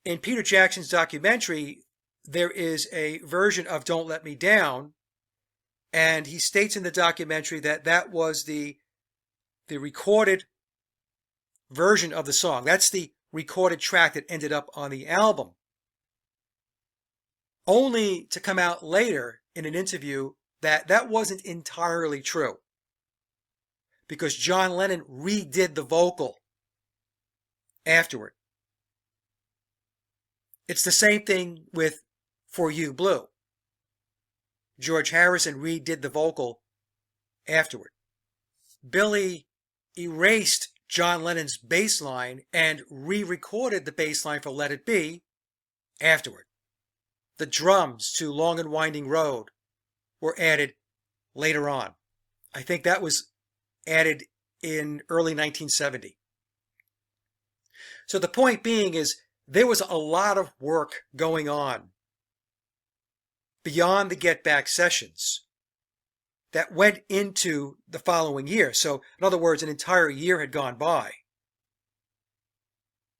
in Peter Jackson's documentary, there is a version of Don't Let Me Down, and he states in the documentary that that was the recorded version of the song. That's the recorded track that ended up on the album. Only to come out later in an interview that that wasn't entirely true, because John Lennon redid the vocal afterward. It's the same thing with For You Blue. George Harrison redid the vocal afterward. Billy erased John Lennon's bass line and re-recorded the bass line for Let It Be afterward. The drums to Long and Winding Road were added later on. I think that was added in early 1970. So the point being is there was a lot of work going on beyond the Get Back sessions that went into the following year. So, in other words, an entire year had gone by,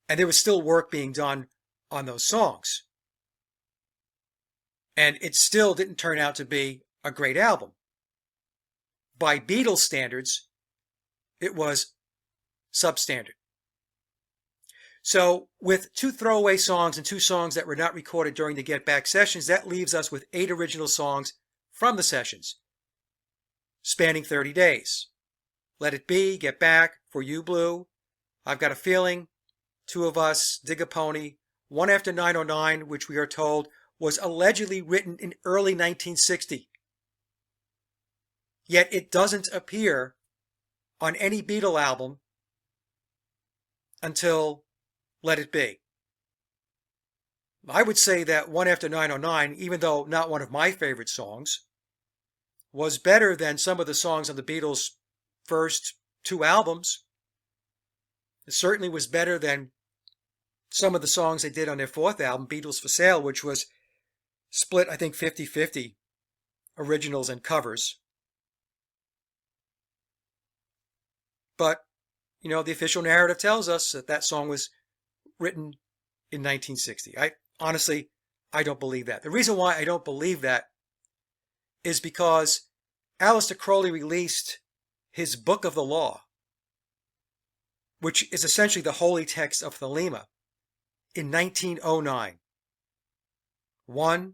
and there was still work being done on those songs. And it still didn't turn out to be a great album. By Beatles standards, it was substandard. So, with 2 throwaway songs and 2 songs that were not recorded during the Get Back sessions, that leaves us with 8 original songs from the sessions, spanning 30 days. Let It Be, Get Back, For You Blue, I've Got a Feeling, Two of Us, Dig a Pony, One After 909, which we are told was allegedly written in early 1960. Yet it doesn't appear on any Beatle album until Let It Be. I would say that One After 909, even though not one of my favorite songs, was better than some of the songs on the Beatles' first 2 albums. It certainly was better than some of the songs they did on their 4th album, Beatles for Sale, which was split, I think, 50-50 originals and covers. But, you know, the official narrative tells us that that song was written in 1960. Honestly, I don't believe that. The reason why I don't believe that is because Aleister Crowley released his Book of the Law, which is essentially the holy text of Thelema, in 1909. 1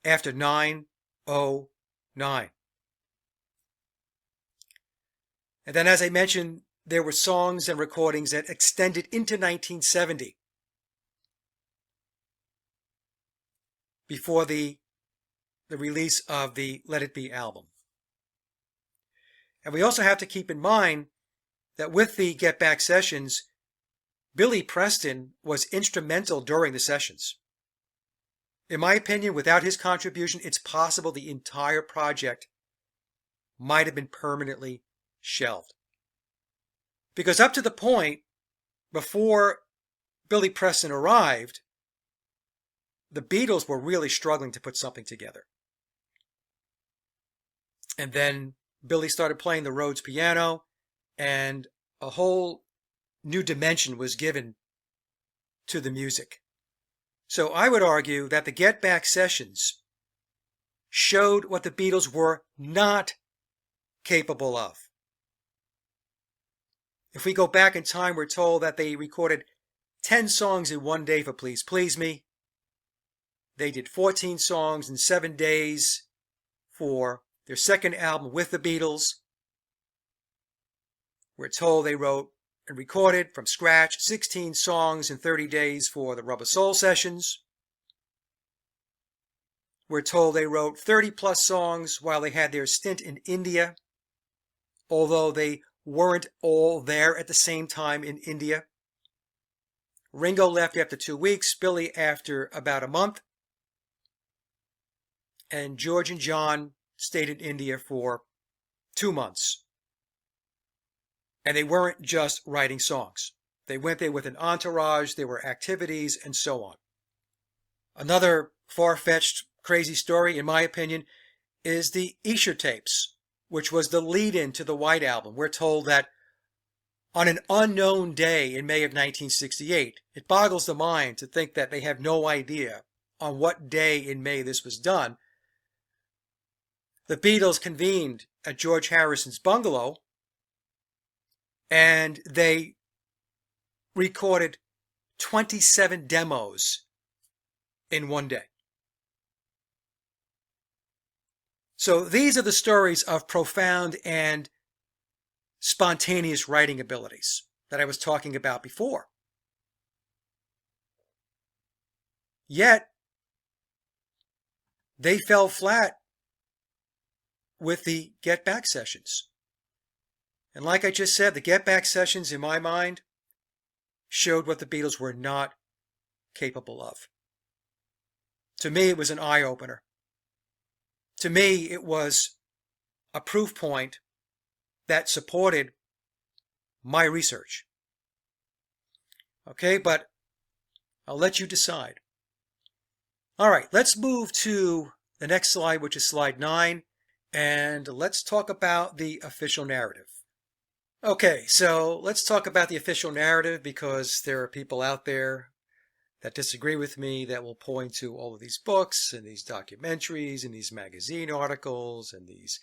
after 909. And then, as I mentioned, there were songs and recordings that extended into 1970 before the release of the Let It Be album. And we also have to keep in mind that with the Get Back sessions, Billy Preston was instrumental during the sessions. In my opinion, without his contribution, it's possible the entire project might have been permanently shelved. Because up to the point before Billy Preston arrived, the Beatles were really struggling to put something together. And then Billy started playing the Rhodes piano, and a whole new dimension was given to the music. So I would argue that the Get Back sessions showed what the Beatles were not capable of. If we go back in time, we're told that they recorded 10 songs in one day for Please Please Me. They did 14 songs in 7 days for their second album with the Beatles. We're told they wrote and recorded from scratch 16 songs in 30 days for the Rubber Soul sessions. We're told they wrote 30 plus songs while they had their stint in India, although they weren't all there at the same time in India. Ringo left after 2 weeks, Billy after about a month, and George and John stayed in India for 2 months. And they weren't just writing songs. They went there with an entourage, there were activities, and so on. Another far-fetched, crazy story, in my opinion, is the Esher tapes, which was the lead-in to the White Album. We're told that on an unknown day in May of 1968, it boggles the mind to think that they have no idea on what day in May this was done. The Beatles convened at George Harrison's bungalow, and they recorded 27 demos in one day. So these are the stories of profound and spontaneous writing abilities that I was talking about before. Yet, they fell flat with the Get Back sessions. And like I just said, the Get Back sessions, in my mind, showed what the Beatles were not capable of. To me, it was an eye-opener. To me, it was a proof point that supported my research. Okay, but I'll let you decide. All right, let's move to the next slide, which is slide 9, and let's talk about the official narrative. Okay, so let's talk about the official narrative, because there are people out there that disagree with me that will point to all of these books and these documentaries and these magazine articles and these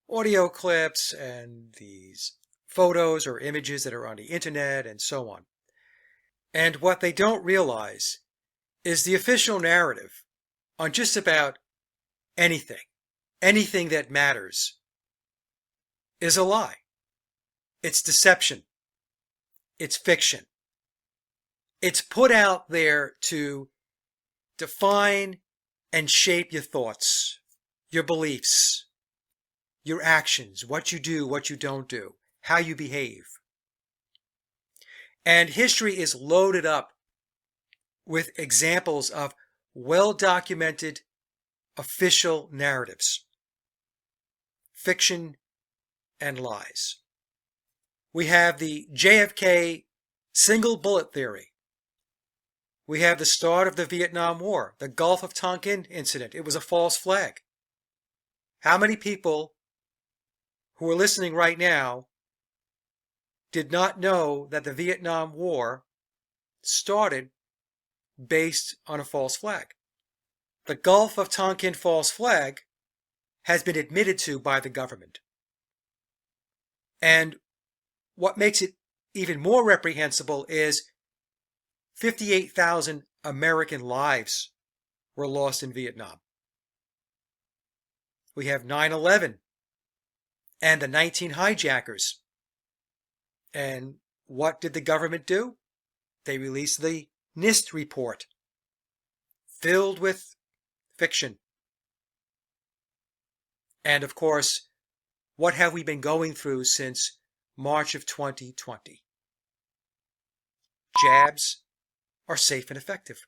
audio clips and these photos or images that are on the internet and so on. And what they don't realize is the official narrative on just about anything that matters, is a lie. It's deception. It's fiction. It's put out there to define and shape your thoughts, your beliefs, your actions, what you do, what you don't do, how you behave. And history is loaded up with examples of well-documented official narratives, fiction and lies. We have the JFK single bullet theory. We have the start of the Vietnam War, the Gulf of Tonkin incident. It was a false flag. How many people who are listening right now did not know that the Vietnam War started based on a false flag? The Gulf of Tonkin false flag has been admitted to by the government. And what makes it even more reprehensible is 58,000 American lives were lost in Vietnam. We have 9/11 and the 19 hijackers. And what did the government do? They released the NIST report, filled with fiction. And of course, what have we been going through since March of 2020? Jabs are safe and effective.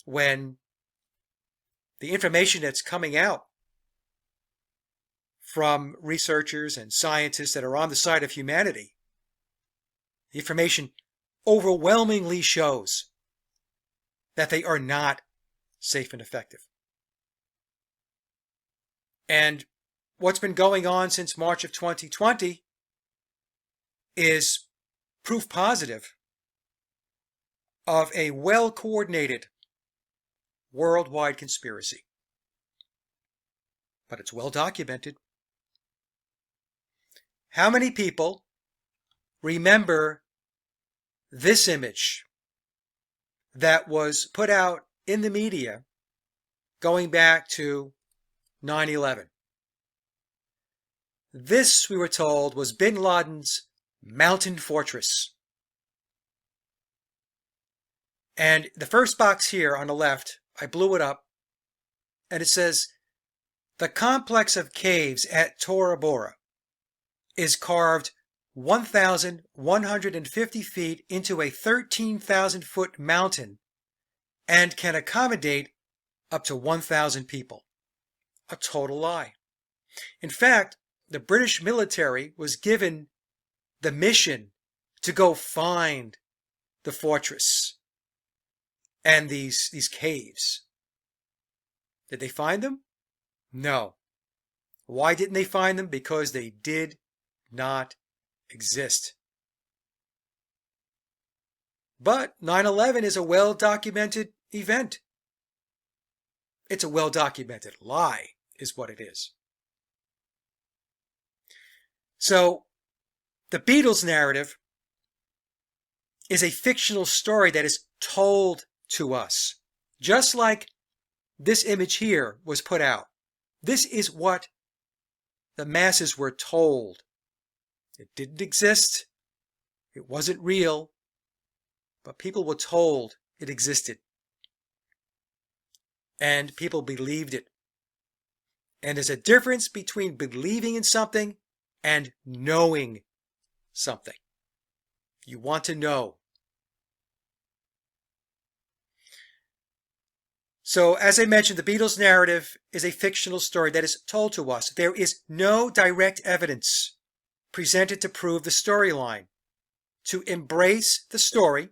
When the information that's coming out from researchers and scientists that are on the side of humanity, the information overwhelmingly shows that they are not safe and effective. And what's been going on since March of 2020 is proof positive of a well-coordinated worldwide conspiracy. But it's well documented. How many people remember this image that was put out in the media going back to 9/11. This, we were told, was bin Laden's mountain fortress. And the first box here on the left, I blew it up, and it says, the complex of caves at Tora Bora is carved 1,150 feet into a 13,000-foot mountain and can accommodate up to 1,000 people. A total lie. In fact, the British military was given the mission to go find the fortress and these caves. Did they find them? No. Why didn't they find them? Because they did not exist. But 9/11 is a well-documented event. It's a well-documented lie, is what it is. So, the Beatles narrative is a fictional story that is told to us. Just like this image here was put out. This is what the masses were told. It didn't exist. It wasn't real. But people were told it existed. And people believed it. And there's a difference between believing in something and knowing something. You want to know. So, as I mentioned, the Beatles narrative is a fictional story that is told to us. There is no direct evidence presented to prove the storyline. To embrace the story,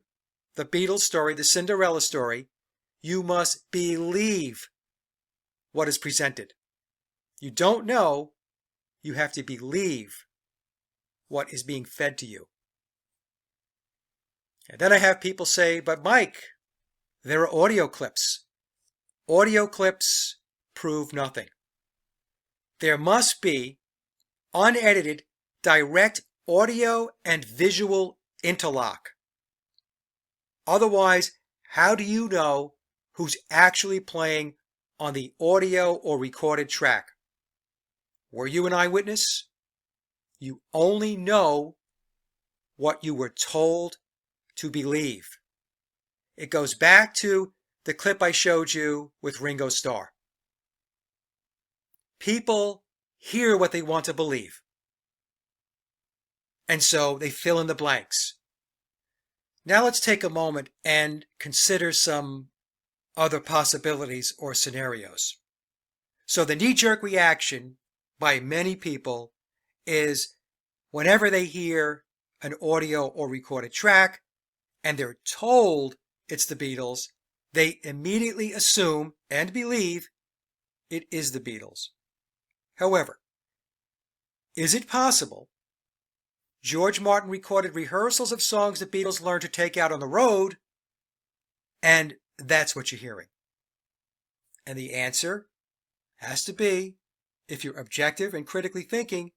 the Beatles story, the Cinderella story, you must believe what is presented. You don't know, you have to believe what is being fed to you. And then I have people say, but Mike, there are audio clips. Audio clips prove nothing. There must be unedited, direct audio and visual interlock. Otherwise, how do you know who's actually playing on the audio or recorded track? Were you an eyewitness? You only know what you were told to believe. It goes back to the clip I showed you with Ringo Starr. People hear what they want to believe. And so they fill in the blanks. Now let's take a moment and consider some other possibilities or scenarios. So the knee-jerk reaction by many people is whenever they hear an audio or recorded track and they're told it's the Beatles, they immediately assume and believe it is the Beatles. However, is it possible George Martin recorded rehearsals of songs the Beatles learned to take out on the road, and that's what you're hearing? And the answer has to be, if you're objective and critically thinking,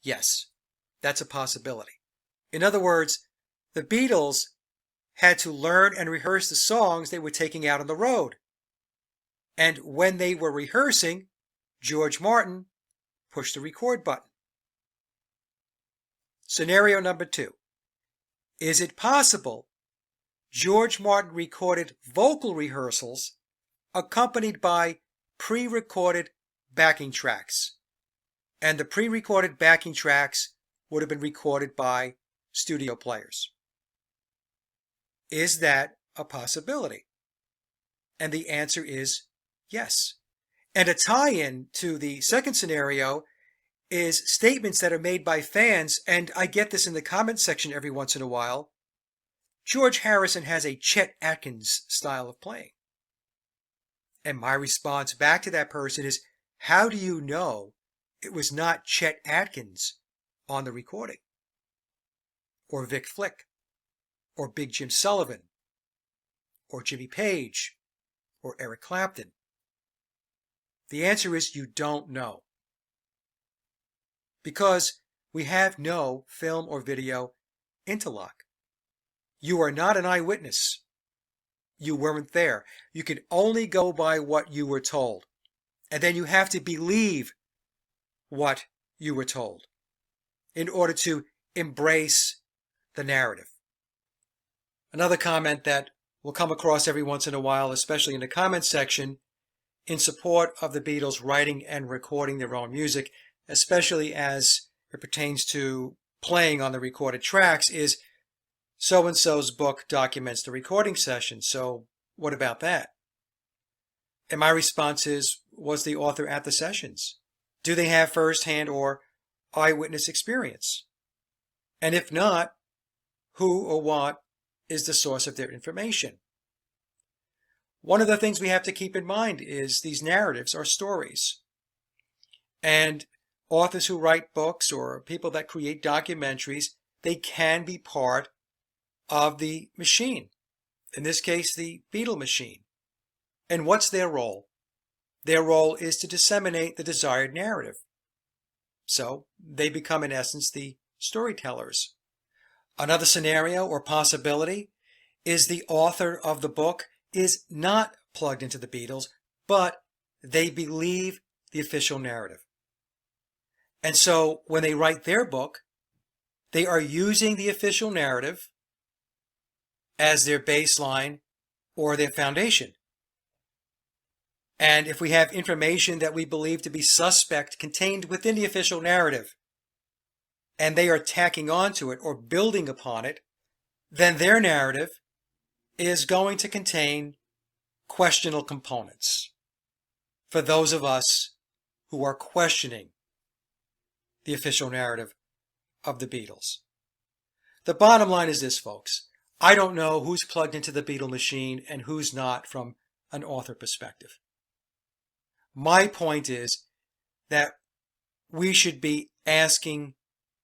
yes, that's a possibility. In other words, the Beatles had to learn and rehearse the songs they were taking out on the road. And when they were rehearsing, George Martin pushed the record button. Scenario number 2. Is it possible George Martin recorded vocal rehearsals accompanied by pre-recorded backing tracks? And the pre-recorded backing tracks would have been recorded by studio players. Is that a possibility? And the answer is yes. And a tie-in to the second scenario is statements that are made by fans, and I get this in the comment section every once in a while. George Harrison has a Chet Atkins style of playing. And my response back to that person is, how do you know it was not Chet Atkins on the recording? Or Vic Flick? Or Big Jim Sullivan? Or Jimmy Page? Or Eric Clapton? The answer is you don't know. Because we have no film or video interlock. You are not an eyewitness. You weren't there. You can only go by what you were told. And then you have to believe what you were told in order to embrace the narrative. Another comment that will come across every once in a while, especially in the comment section, in support of the Beatles writing and recording their own music, especially as it pertains to playing on the recorded tracks, is so-and-so's book documents the recording session, so what about that? And my response is, was the author at the sessions? Do they have first-hand or eyewitness experience? And if not, who or what is the source of their information? One of the things we have to keep in mind is these narratives are stories. And authors who write books or people that create documentaries, they can be part of the machine. In this case, the Beatle machine. And what's their role? Their role is to disseminate the desired narrative. So they become, in essence, the storytellers. Another scenario or possibility is the author of the book is not plugged into the Beatles, but they believe the official narrative. And so when they write their book, they are using the official narrative as their baseline or their foundation. And if we have information that we believe to be suspect contained within the official narrative, and they are tacking onto it or building upon it, then their narrative is going to contain questionable components for those of us who are questioning the official narrative of the Beatles. The bottom line is this, folks. I don't know who's plugged into the Beatle machine and who's not from an author perspective. My point is that we should be asking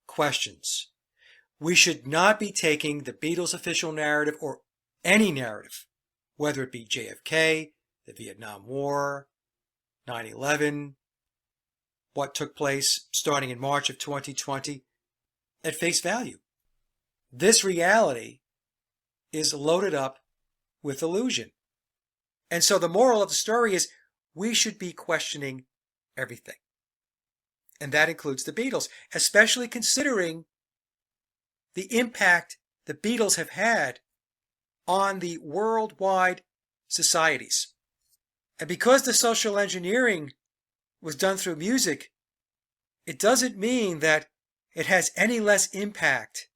questions. We should not be taking the Beatles' official narrative or any narrative, whether it be JFK, the Vietnam War, 9/11, what took place starting in March of 2020, at face value. This reality is loaded up with illusion. And so the moral of the story is we should be questioning everything. And that includes the Beatles, especially considering the impact the Beatles have had on the worldwide societies. And because the social engineering was done through music, it doesn't mean that it has any less impact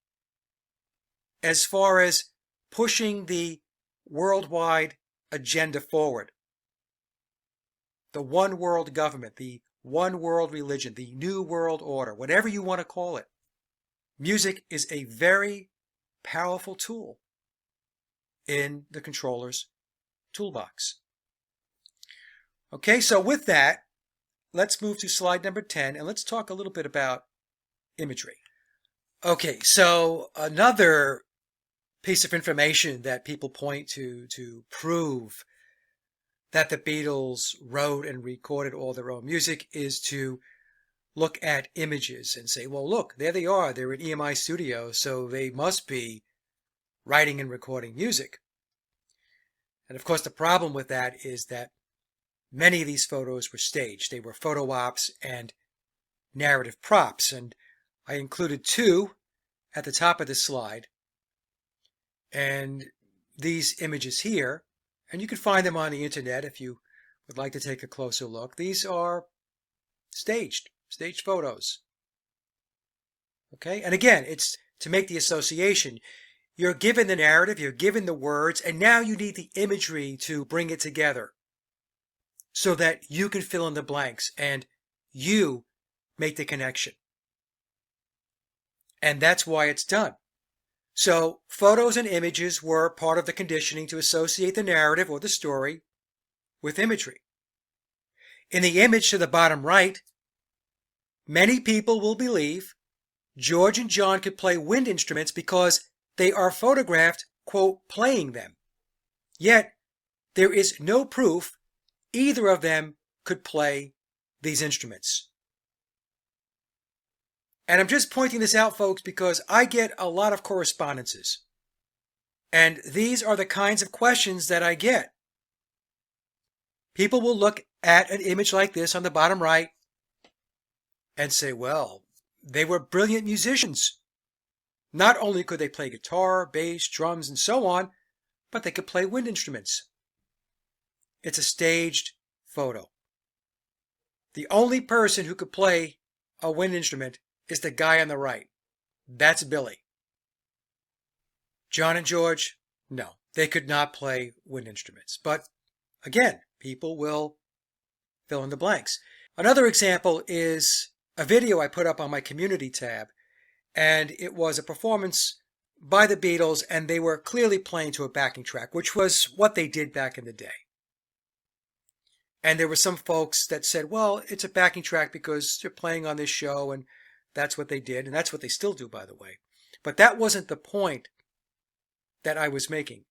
as far as pushing the worldwide agenda forward. The one world government, the one world religion, the new world order, whatever you want to call it. Music is a very powerful tool in the controller's toolbox. Okay, so with that, let's move to slide number 10 and let's talk a little bit about imagery. Okay, so another piece of information that people point to prove that the Beatles wrote and recorded all their own music is to look at images and say, well, look, there they are. They're in EMI Studio, so they must be writing and recording music. And of course, the problem with that is that many of these photos were staged. They were photo ops and narrative props. And I included two at the top of this slide. And these images here, and you can find them on the internet if you would like to take a closer look. These are staged photos. Okay, and again, it's to make the association. You're given the narrative, you're given the words, and now you need the imagery to bring it together so that you can fill in the blanks and you make the connection. And that's why it's done. So photos and images were part of the conditioning to associate the narrative or the story with imagery. In the image to the bottom right, many people will believe George and John could play wind instruments because they are photographed, quote, playing them. Yet, there is no proof either of them could play these instruments. And I'm just pointing this out, folks, because I get a lot of correspondences. And these are the kinds of questions that I get. People will look at an image like this on the bottom right and say, well, they were brilliant musicians. Not only could they play guitar, bass, drums, and so on, but they could play wind instruments. It's a staged photo. The only person who could play a wind instrument is the guy on the right. That's Billy. John and George, no, they could not play wind instruments. But again, people will fill in the blanks. Another example is a video I put up on my community tab, and it was a performance by the Beatles, and they were clearly playing to a backing track, which was what they did back in the day. And there were some folks that said, well, it's a backing track because they're playing on this show, and that's what they did, and that's what they still do, by the way. But that wasn't the point that I was making.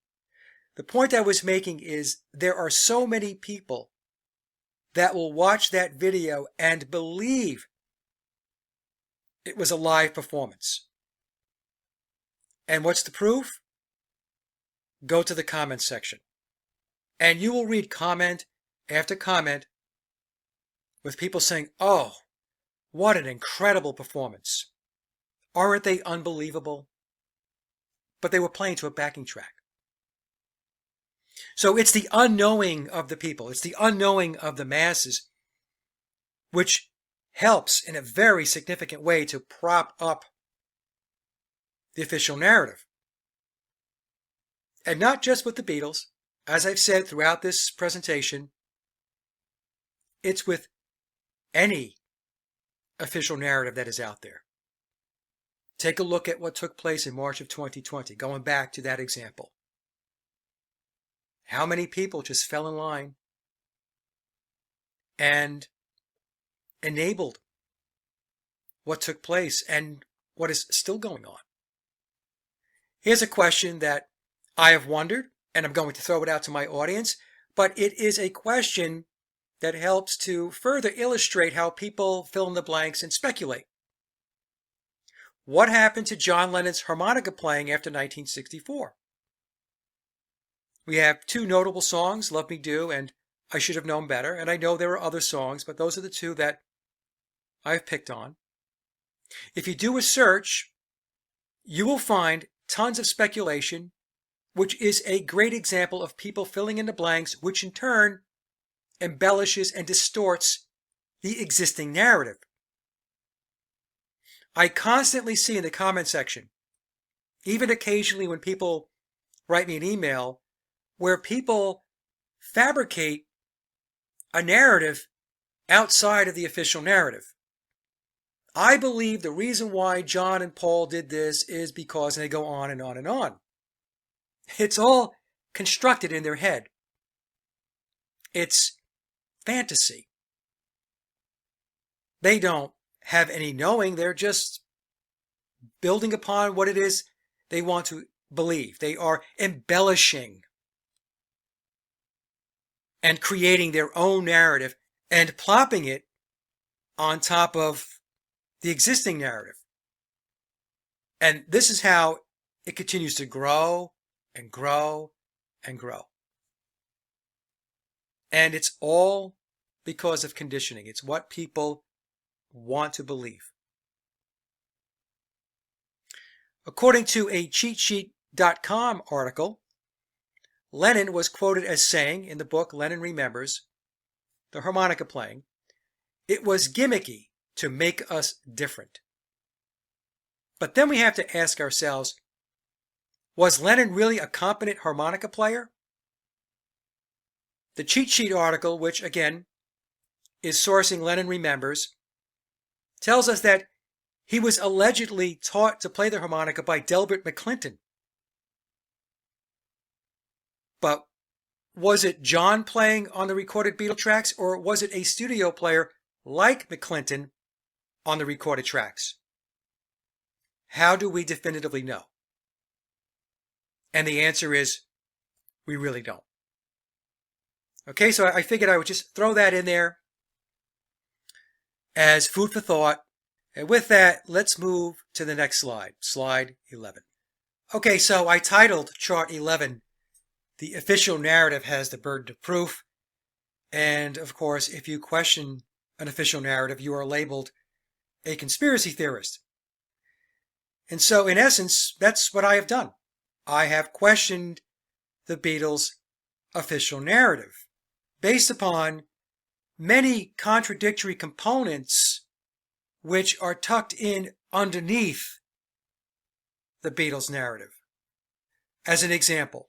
The point I was making is there are so many people that will watch that video and believe it was a live performance. And what's the proof? Go to the comment section. And you will read comment after comment with people saying, oh, what an incredible performance. Aren't they unbelievable? But they were playing to a backing track. So it's the unknowing of the people. It's the unknowing of the masses, which helps in a very significant way to prop up the official narrative. And not just with the Beatles. As I've said throughout this presentation, it's with any official narrative that is out there. Take a look at what took place in March of 2020, going back to that example. How many people just fell in line and enabled what took place and what is still going on? Here's a question that I have wondered, and I'm going to throw it out to my audience, but it is a question that helps to further illustrate how people fill in the blanks and speculate. What happened to John Lennon's harmonica playing after 1964? We have two notable songs, Love Me Do and I Should Have Known Better, and I know there are other songs, but those are the two that I've picked on. If you do a search, you will find tons of speculation, which is a great example of people filling in the blanks, which in turn embellishes and distorts the existing narrative. I constantly see in the comment section, even occasionally when people write me an email, where people fabricate a narrative outside of the official narrative. I believe the reason why John and Paul did this is because, and they go on and on and on. It's all constructed in their head. It's fantasy. They don't have any knowing. They're just building upon what it is they want to believe. They are embellishing and creating their own narrative and plopping it on top of the existing narrative. And this is how it continues to grow and grow and grow. And it's all because of conditioning. It's what people want to believe. According to a cheatsheet.com article, Lennon was quoted as saying in the book Lennon Remembers, the harmonica playing, it was gimmicky to make us different. But then we have to ask ourselves, was Lennon really a competent harmonica player? The cheat sheet article, which again is sourcing Lennon Remembers, tells us that he was allegedly taught to play the harmonica by Delbert McClinton. But was it John playing on the recorded Beatle tracks, or was it a studio player like McClinton on the recorded tracks? How do we definitively know? And the answer is, we really don't. Okay, so I figured I would just throw that in there as food for thought. And with that, let's move to the next slide, slide 11. Okay, so I titled chart 11, The Official Narrative Has the Burden of Proof. And of course, if you question an official narrative, you are labeled a conspiracy theorist. And so, in essence, that's what I have done. I have questioned the Beatles' official narrative based upon many contradictory components which are tucked in underneath the Beatles' narrative. As an example,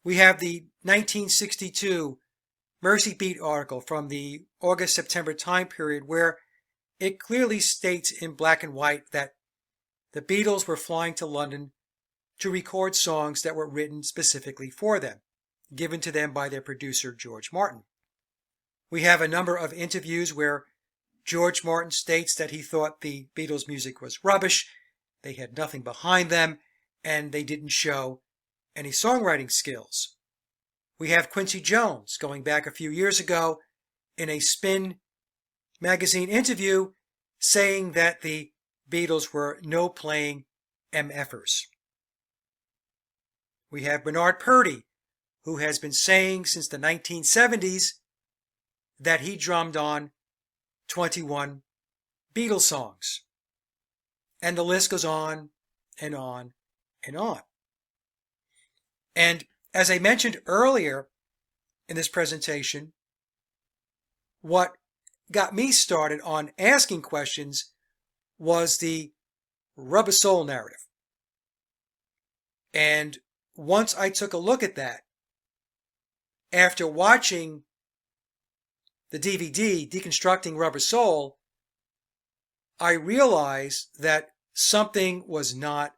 we have the 1962 Mercy Beat article from the August-September time period where it clearly states in black and white that the Beatles were flying to London to record songs that were written specifically for them, given to them by their producer George Martin. We have a number of interviews where George Martin states that he thought the Beatles' music was rubbish, they had nothing behind them, and they didn't show any songwriting skills. We have Quincy Jones going back a few years ago in a Spin magazine interview saying that the Beatles were no-playing MFers. We have Bernard Purdie, who has been saying since the 1970s that he drummed on 21 Beatles songs. And the list goes on and on and on. And as I mentioned earlier in this presentation, what got me started on asking questions was the Rubber Soul narrative. And once I took a look at that, after watching the DVD, Deconstructing Rubber Soul, I realized that something was not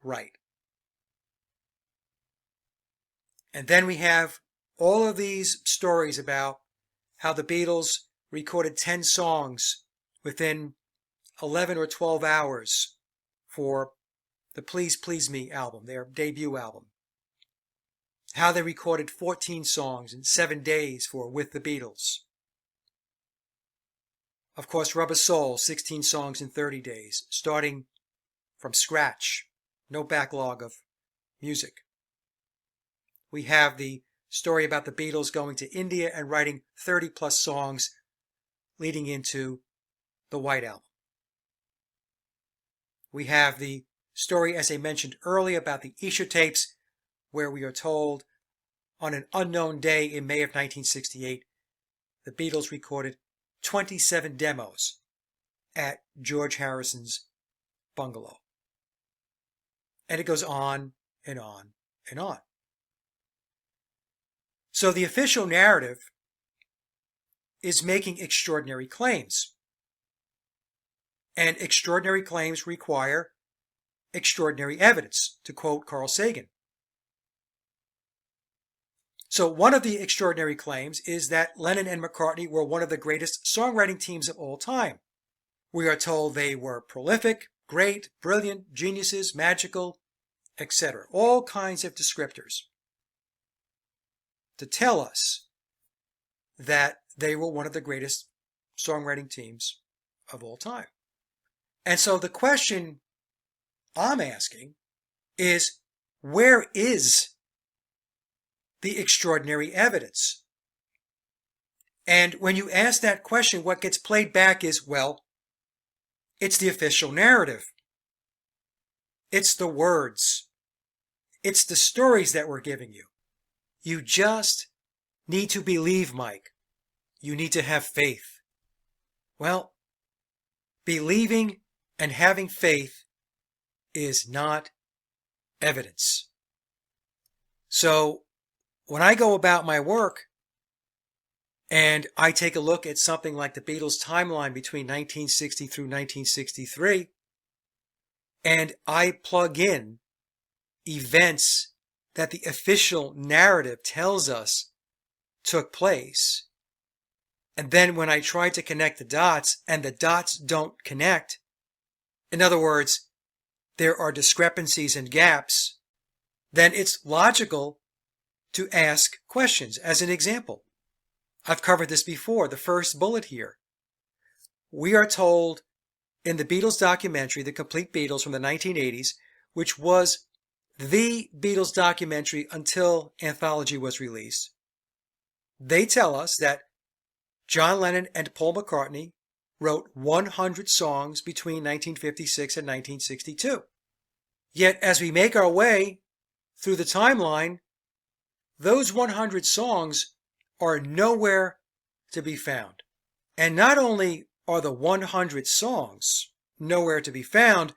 right. And then we have all of these stories about how the Beatles recorded 10 songs within 11 or 12 hours for the Please Please Me album, their debut album. How they recorded 14 songs in 7 days for With the Beatles. Of course, Rubber Soul, 16 songs in 30 days, starting from scratch, no backlog of music. We have the story about the Beatles going to India and writing 30 plus songs leading into the White Album. We have the story, as I mentioned earlier, about the Esher tapes, where we are told on an unknown day in May of 1968, the Beatles recorded 27 demos at George Harrison's bungalow. And it goes on and on and on. So the official narrative is making extraordinary claims. And extraordinary claims require extraordinary evidence, to quote Carl Sagan. So one of the extraordinary claims is that Lennon and McCartney were one of the greatest songwriting teams of all time. We are told they were prolific, great, brilliant, geniuses, magical, etc. All kinds of descriptors to tell us that they were one of the greatest songwriting teams of all time. And so the question I'm asking is, where is the extraordinary evidence? And when you ask that question, what gets played back is, well, it's the official narrative. It's the words. It's the stories that we're giving you. You just need to believe, Mike. You need to have faith. Well, believing and having faith is not evidence. So when I go about my work and I take a look at something like the Beatles' timeline between 1960 through 1963, and I plug in events that the official narrative tells us took place, and then when I try to connect the dots and the dots don't connect, in other words, there are discrepancies and gaps, then it's logical to ask questions. As an example, I've covered this before, the first bullet here. We are told in the Beatles documentary, The Complete Beatles from the 1980s, which was the Beatles documentary until Anthology was released, they tell us that John Lennon and Paul McCartney wrote 100 songs between 1956 and 1962. Yet as we make our way through the timeline, those 100 songs are nowhere to be found. And not only are the 100 songs nowhere to be found,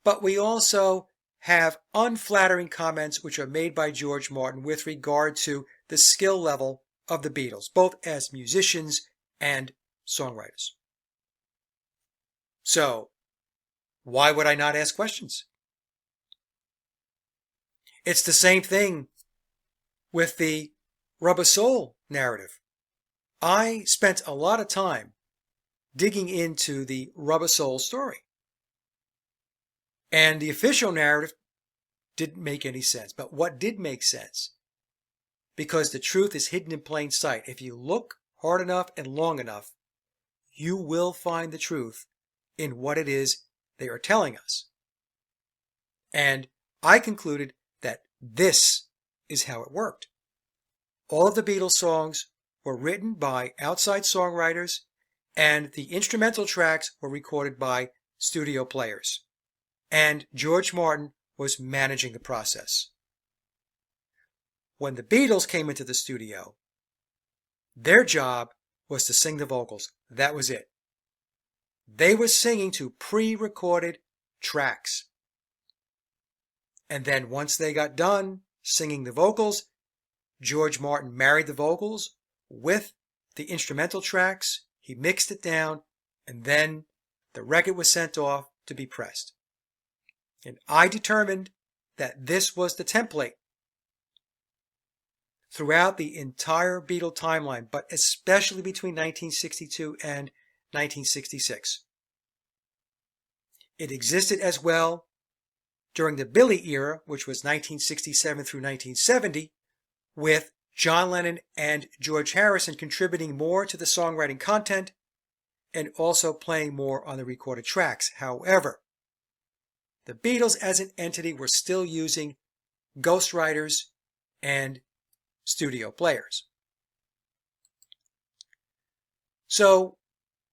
but we also have unflattering comments which are made by George Martin with regard to the skill level of the Beatles, both as musicians and songwriters. So, why would I not ask questions? It's the same thing with the Rubber Soul narrative. I spent a lot of time digging into the Rubber Soul story. And the official narrative didn't make any sense. But what did make sense? Because the truth is hidden in plain sight. If you look hard enough and long enough, you will find the truth in what it is they are telling us. And I concluded that this is how it worked. All of the Beatles songs were written by outside songwriters, and the instrumental tracks were recorded by studio players. And George Martin was managing the process. When the Beatles came into the studio, their job was to sing the vocals. That was it. They were singing to pre-recorded tracks. And then once they got done singing the vocals, George Martin married the vocals with the instrumental tracks. He mixed it down, and then the record was sent off to be pressed. And I determined that this was the template throughout the entire Beatle timeline, but especially between 1962 and 1966. It existed as well during the Billy era, which was 1967 through 1970, with John Lennon and George Harrison contributing more to the songwriting content and also playing more on the recorded tracks. However, the Beatles as an entity were still using ghostwriters and studio players. So,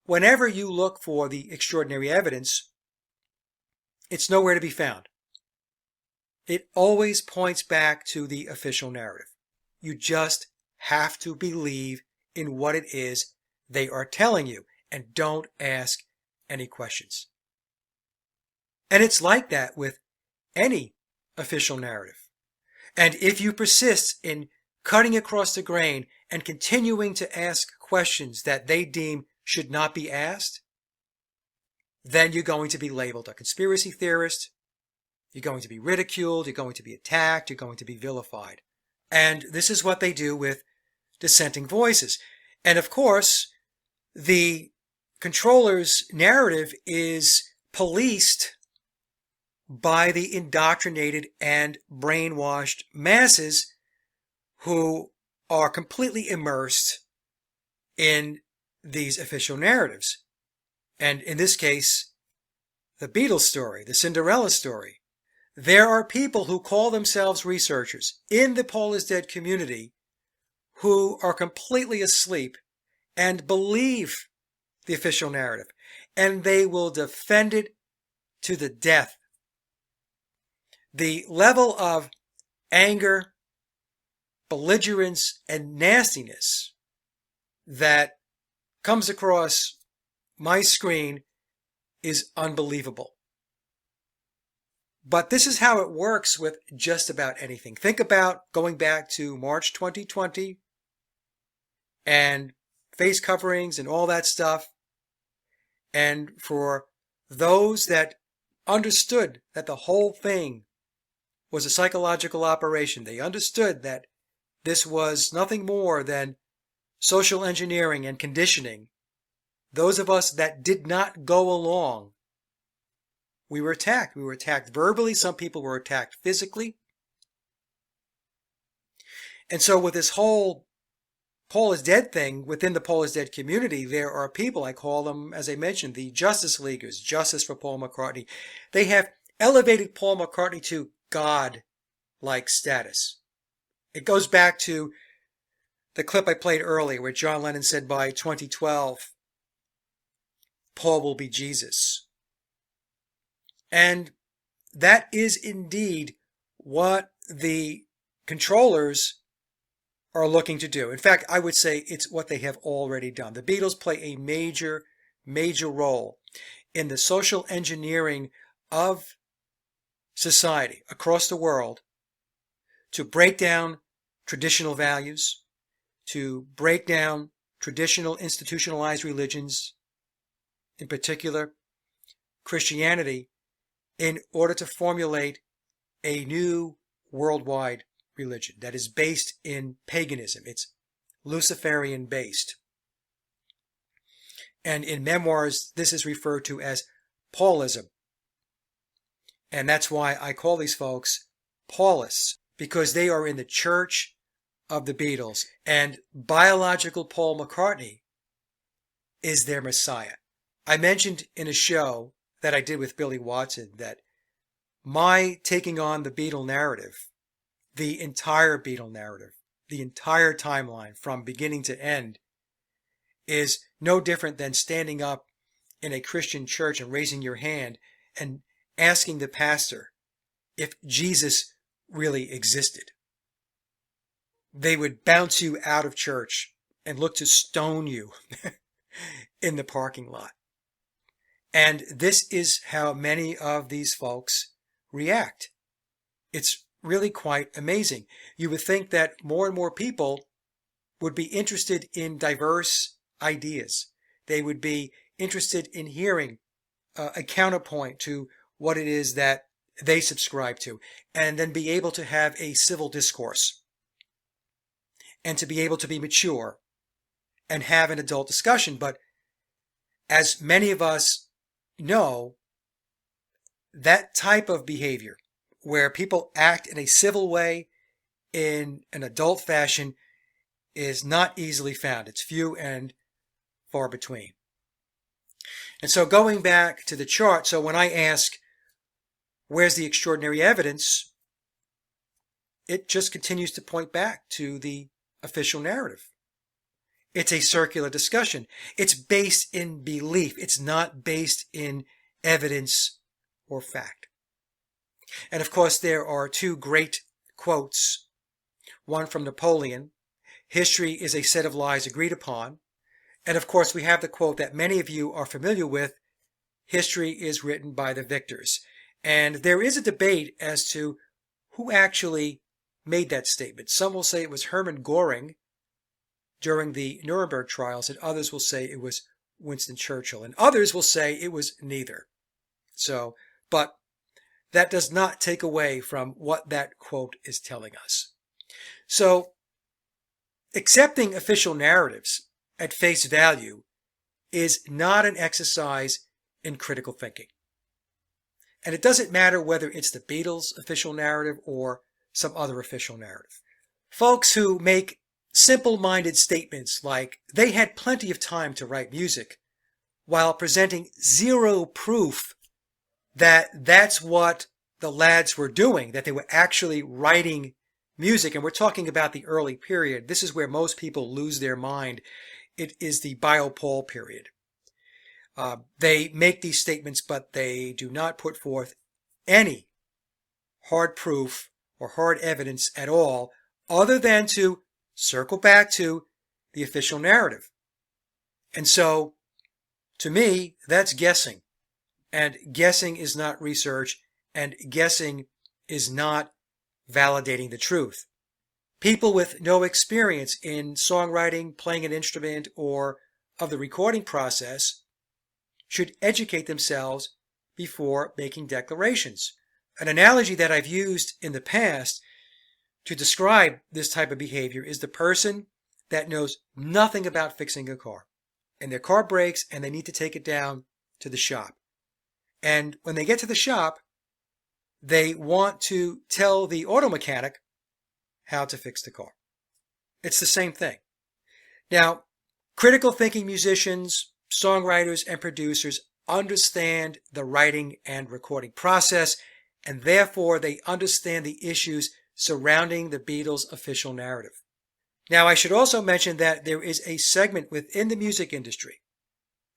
whenever you look for the extraordinary evidence, it's nowhere to be found. It always points back to the official narrative. You just have to believe in what it is they are telling you and don't ask any questions. And it's like that with any official narrative. And if you persist in cutting across the grain and continuing to ask questions that they deem should not be asked, then you're going to be labeled a conspiracy theorist, you're going to be ridiculed, you're going to be attacked, you're going to be vilified. And this is what they do with dissenting voices. And of course, the controller's narrative is policed by the indoctrinated and brainwashed masses who are completely immersed in these official narratives. And in this case, the Beatles story, the Cinderella story. There are people who call themselves researchers in the Paul is Dead community who are completely asleep and believe the official narrative, and they will defend it to the death. The level of anger, belligerence, and nastiness that comes across my screen is unbelievable. But this is how it works with just about anything. Think about going back to March 2020 and face coverings and all that stuff. And for those that understood that the whole thing was a psychological operation, they understood that this was nothing more than social engineering and conditioning. Those of us that did not go along, we were attacked. We were attacked verbally. Some people were attacked physically. And so with this whole Paul is Dead thing, within the Paul is Dead community, there are people, I call them, as I mentioned, the Justice Leaguers, Justice for Paul McCartney. They have elevated Paul McCartney to God-like status. It goes back to the clip I played earlier where John Lennon said by 2012, Paul will be Jesus. And that is indeed what the controllers are looking to do. In fact, I would say it's what they have already done. The Beatles play a major, major role in the social engineering of society across the world to break down traditional values, to break down traditional institutionalized religions, in particular Christianity, in order to formulate a new worldwide religion that is based in paganism. It's Luciferian based. And in memoirs, this is referred to as Paulism. And that's why I call these folks Paulists, because they are in the church of the Beatles. And biological Paul McCartney is their Messiah. I mentioned in a show that I did with Billy Watson that my taking on the Beatle narrative, the entire Beatle narrative, the entire timeline from beginning to end, is no different than standing up in a Christian church and raising your hand and asking the pastor if Jesus really existed. They would bounce you out of church and look to stone you in the parking lot. And this is how many of these folks react. It's really quite amazing. You would think that more and more people would be interested in diverse ideas. They would be interested in hearing a counterpoint to what it is that they subscribe to, and then be able to have a civil discourse and to be able to be mature and have an adult discussion. But as many of us know, that type of behavior where people act in a civil way, in an adult fashion, is not easily found. It's few and far between. And so going back to the chart, so when I ask, where's the extraordinary evidence? It just continues to point back to the official narrative. It's a circular discussion. It's based in belief. It's not based in evidence or fact. And of course, there are two great quotes. One from Napoleon, history is a set of lies agreed upon. And of course, we have the quote that many of you are familiar with, history is written by the victors. And there is a debate as to who actually made that statement. Some will say it was Hermann Göring during the Nuremberg trials, and others will say it was Winston Churchill, and others will say it was neither. So, but that does not take away from what that quote is telling us. So, accepting official narratives at face value is not an exercise in critical thinking. And it doesn't matter whether it's the Beatles' official narrative or some other official narrative. Folks who make simple-minded statements like they had plenty of time to write music while presenting zero proof that that's what the lads were doing, that they were actually writing music. And we're talking about the early period. This is where most people lose their mind. It is the Bio-Paul period. They make these statements, but they do not put forth any hard proof or hard evidence at all, other than to circle back to the official narrative. And so, to me, that's guessing. And guessing is not research, and guessing is not validating the truth. People with no experience in songwriting, playing an instrument, or of the recording process should educate themselves before making declarations. An analogy that I've used in the past to describe this type of behavior is the person that knows nothing about fixing a car, and their car breaks and they need to take it down to the shop. And when they get to the shop, they want to tell the auto mechanic how to fix the car. It's the same thing. Now, critical thinking musicians, songwriters, and producers understand the writing and recording process, and therefore they understand the issues surrounding the Beatles' official narrative. Now, I should also mention that there is a segment within the music industry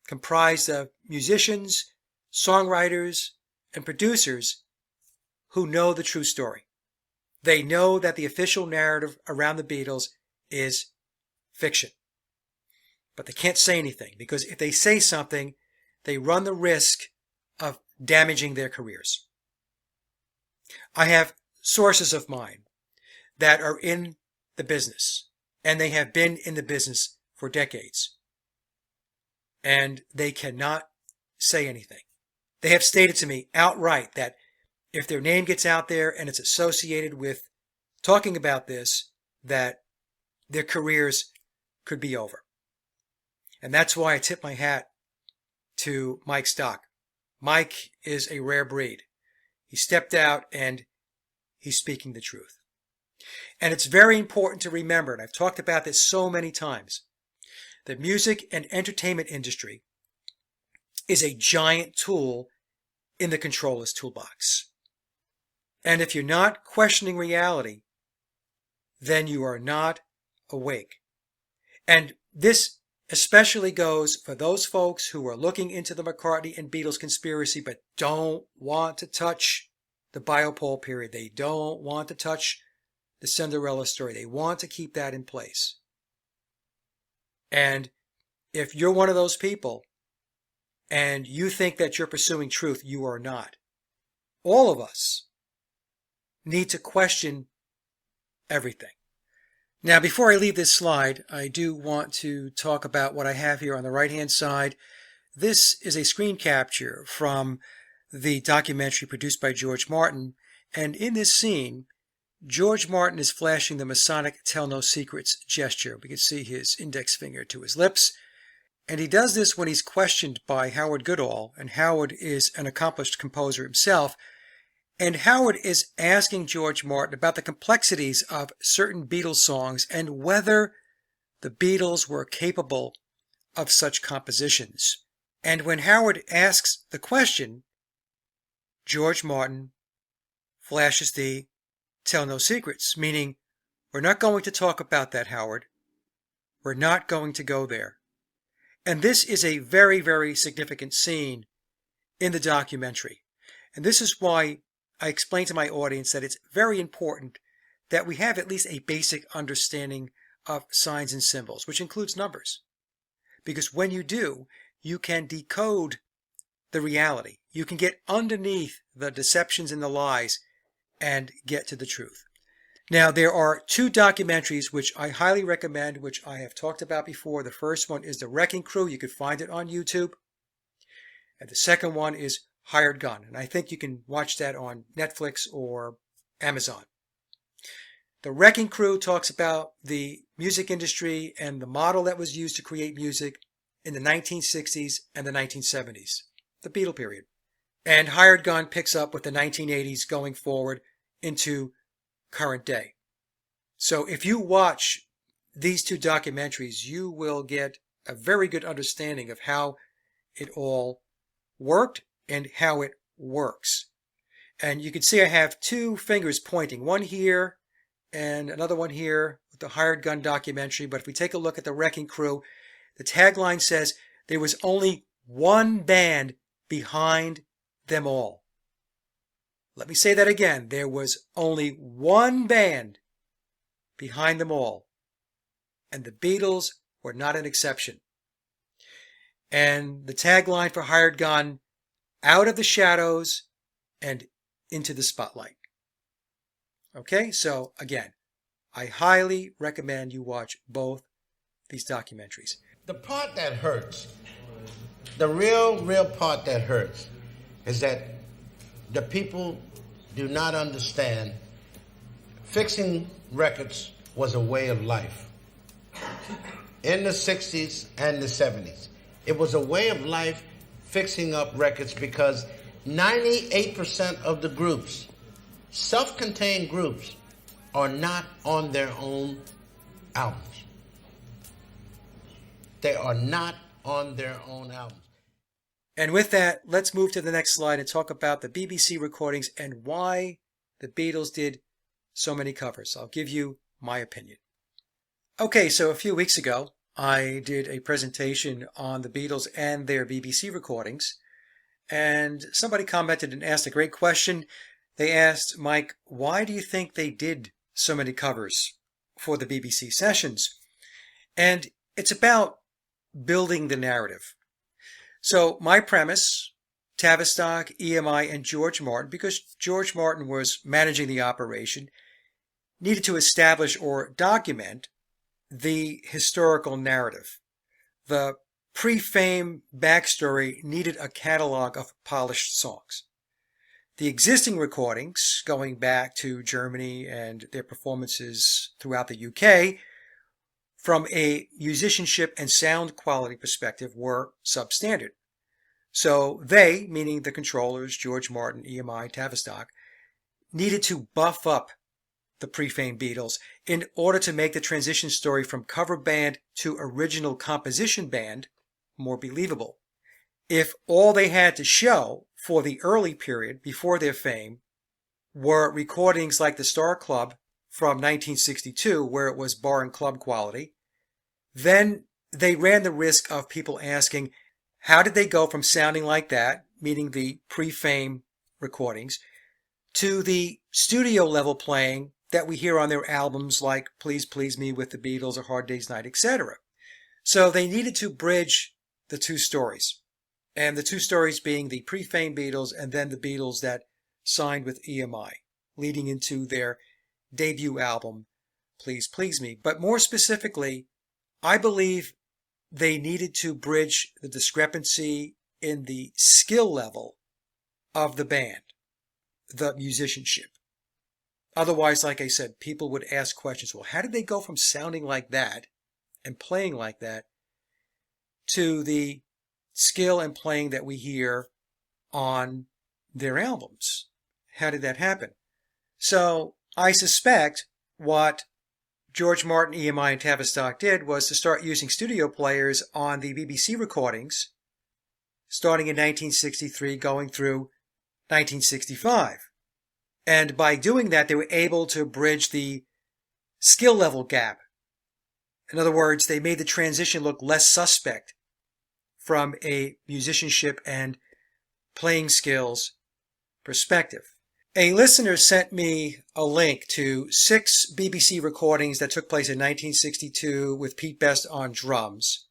comprised of musicians, songwriters, and producers who know the true story. They know that the official narrative around the Beatles is fiction. But they can't say anything, because if they say something, they run the risk of damaging their careers. I have sources of mine that are in the business, and they have been in the business for decades. And they cannot say anything. They have stated to me outright that if their name gets out there and it's associated with talking about this, that their careers could be over. And that's why I tip my hat to Mike Stock. Mike is a rare breed. He stepped out and he's speaking the truth. And it's very important to remember, and I've talked about this so many times, the music and entertainment industry is a giant tool in the controller's toolbox. And if you're not questioning reality, then you are not awake. And this especially goes for those folks who are looking into the McCartney and Beatles conspiracy but don't want to touch the biopole period. They don't want to touch the Cinderella story. They want to keep that in place. And if you're one of those people and you think that you're pursuing truth, you are not. All of us need to question everything. Now, before I leave this slide, I do want to talk about what I have here on the right-hand side. This is a screen capture from the documentary produced by George Martin. And in this scene, George Martin is flashing the Masonic Tell No Secrets gesture. We can see his index finger to his lips. And he does this when he's questioned by Howard Goodall. And Howard is an accomplished composer himself. And Howard is asking George Martin about the complexities of certain Beatles songs and whether the Beatles were capable of such compositions. And when Howard asks the question, George Martin flashes the Tell No Secrets, meaning, we're not going to talk about that, Howard. We're not going to go there. And this is a very, very significant scene in the documentary. And this is why I explain to my audience that it's very important that we have at least a basic understanding of signs and symbols, which includes numbers. Because when you do, you can decode the reality. You can get underneath the deceptions and the lies and get to the truth. Now, there are two documentaries which I highly recommend, which I have talked about before. The first one is The Wrecking Crew. You can find it on YouTube. And the second one is Hired Gun. And I think you can watch that on Netflix or Amazon. The Wrecking Crew talks about the music industry and the model that was used to create music in the 1960s and the 1970s, the Beatle period. And Hired Gun picks up with the 1980s going forward into current day. So if you watch these two documentaries, you will get a very good understanding of how it all worked and how it works. And you can see I have two fingers pointing, one here and another one here with the Hired Gun documentary. But if we take a look at the Wrecking Crew, the tagline says there was only one band behind them all. Let me say that again. There was only one band behind them all. And the Beatles were not an exception. And the tagline for Hired Gun, out of the shadows and into the spotlight. Okay, so again, I highly recommend you watch both these documentaries. The part that hurts, the real part that hurts, is that the people do not understand fixing records was a way of life. In the 60s and the 70s, it was a way of life fixing up records because 98% of the groups, self-contained groups, are not on their own albums. They are not on their own albums. And with that, let's move to the next slide and talk about the BBC recordings and why the Beatles did so many covers. I'll give you my opinion. Okay, so a few weeks ago, I did a presentation on the Beatles and their BBC recordings, and somebody commented and asked a great question. They asked, Mike, why do you think they did so many covers for the BBC sessions? And it's about building the narrative. So my premise, Tavistock, EMI, and George Martin, because George Martin was managing the operation, needed to establish or document the historical narrative. The pre-fame backstory needed a catalog of polished songs. The existing recordings, going back to Germany and their performances throughout the UK, from a musicianship and sound quality perspective, were substandard. So they, meaning the controllers, George Martin, EMI, Tavistock, needed to buff up the pre-fame Beatles in order to make the transition story from cover band to original composition band more believable. If all they had to show for the early period before their fame were recordings like the Star Club from 1962, where it was bar and club quality, then they ran the risk of people asking, how did they go from sounding like that, meaning the pre-fame recordings, to the studio level playing that we hear on their albums like Please Please Me with the Beatles or Hard Day's Night, etc. So they needed to bridge the two stories. And the two stories being the pre-fame Beatles and then the Beatles that signed with EMI, leading into their debut album, Please Please Me. But more specifically, I believe they needed to bridge the discrepancy in the skill level of the band, the musicianship. Otherwise, like I said, people would ask questions. Well, how did they go from sounding like that and playing like that to the skill and playing that we hear on their albums? How did that happen? So I suspect what George Martin, EMI, and Tavistock did was to start using studio players on the BBC recordings, starting in 1963, going through 1965. And by doing that, they were able to bridge the skill level gap. In other words, they made the transition look less suspect from a musicianship and playing skills perspective. A listener sent me a link to 6 BBC recordings that took place in 1962 with Pete Best on drums.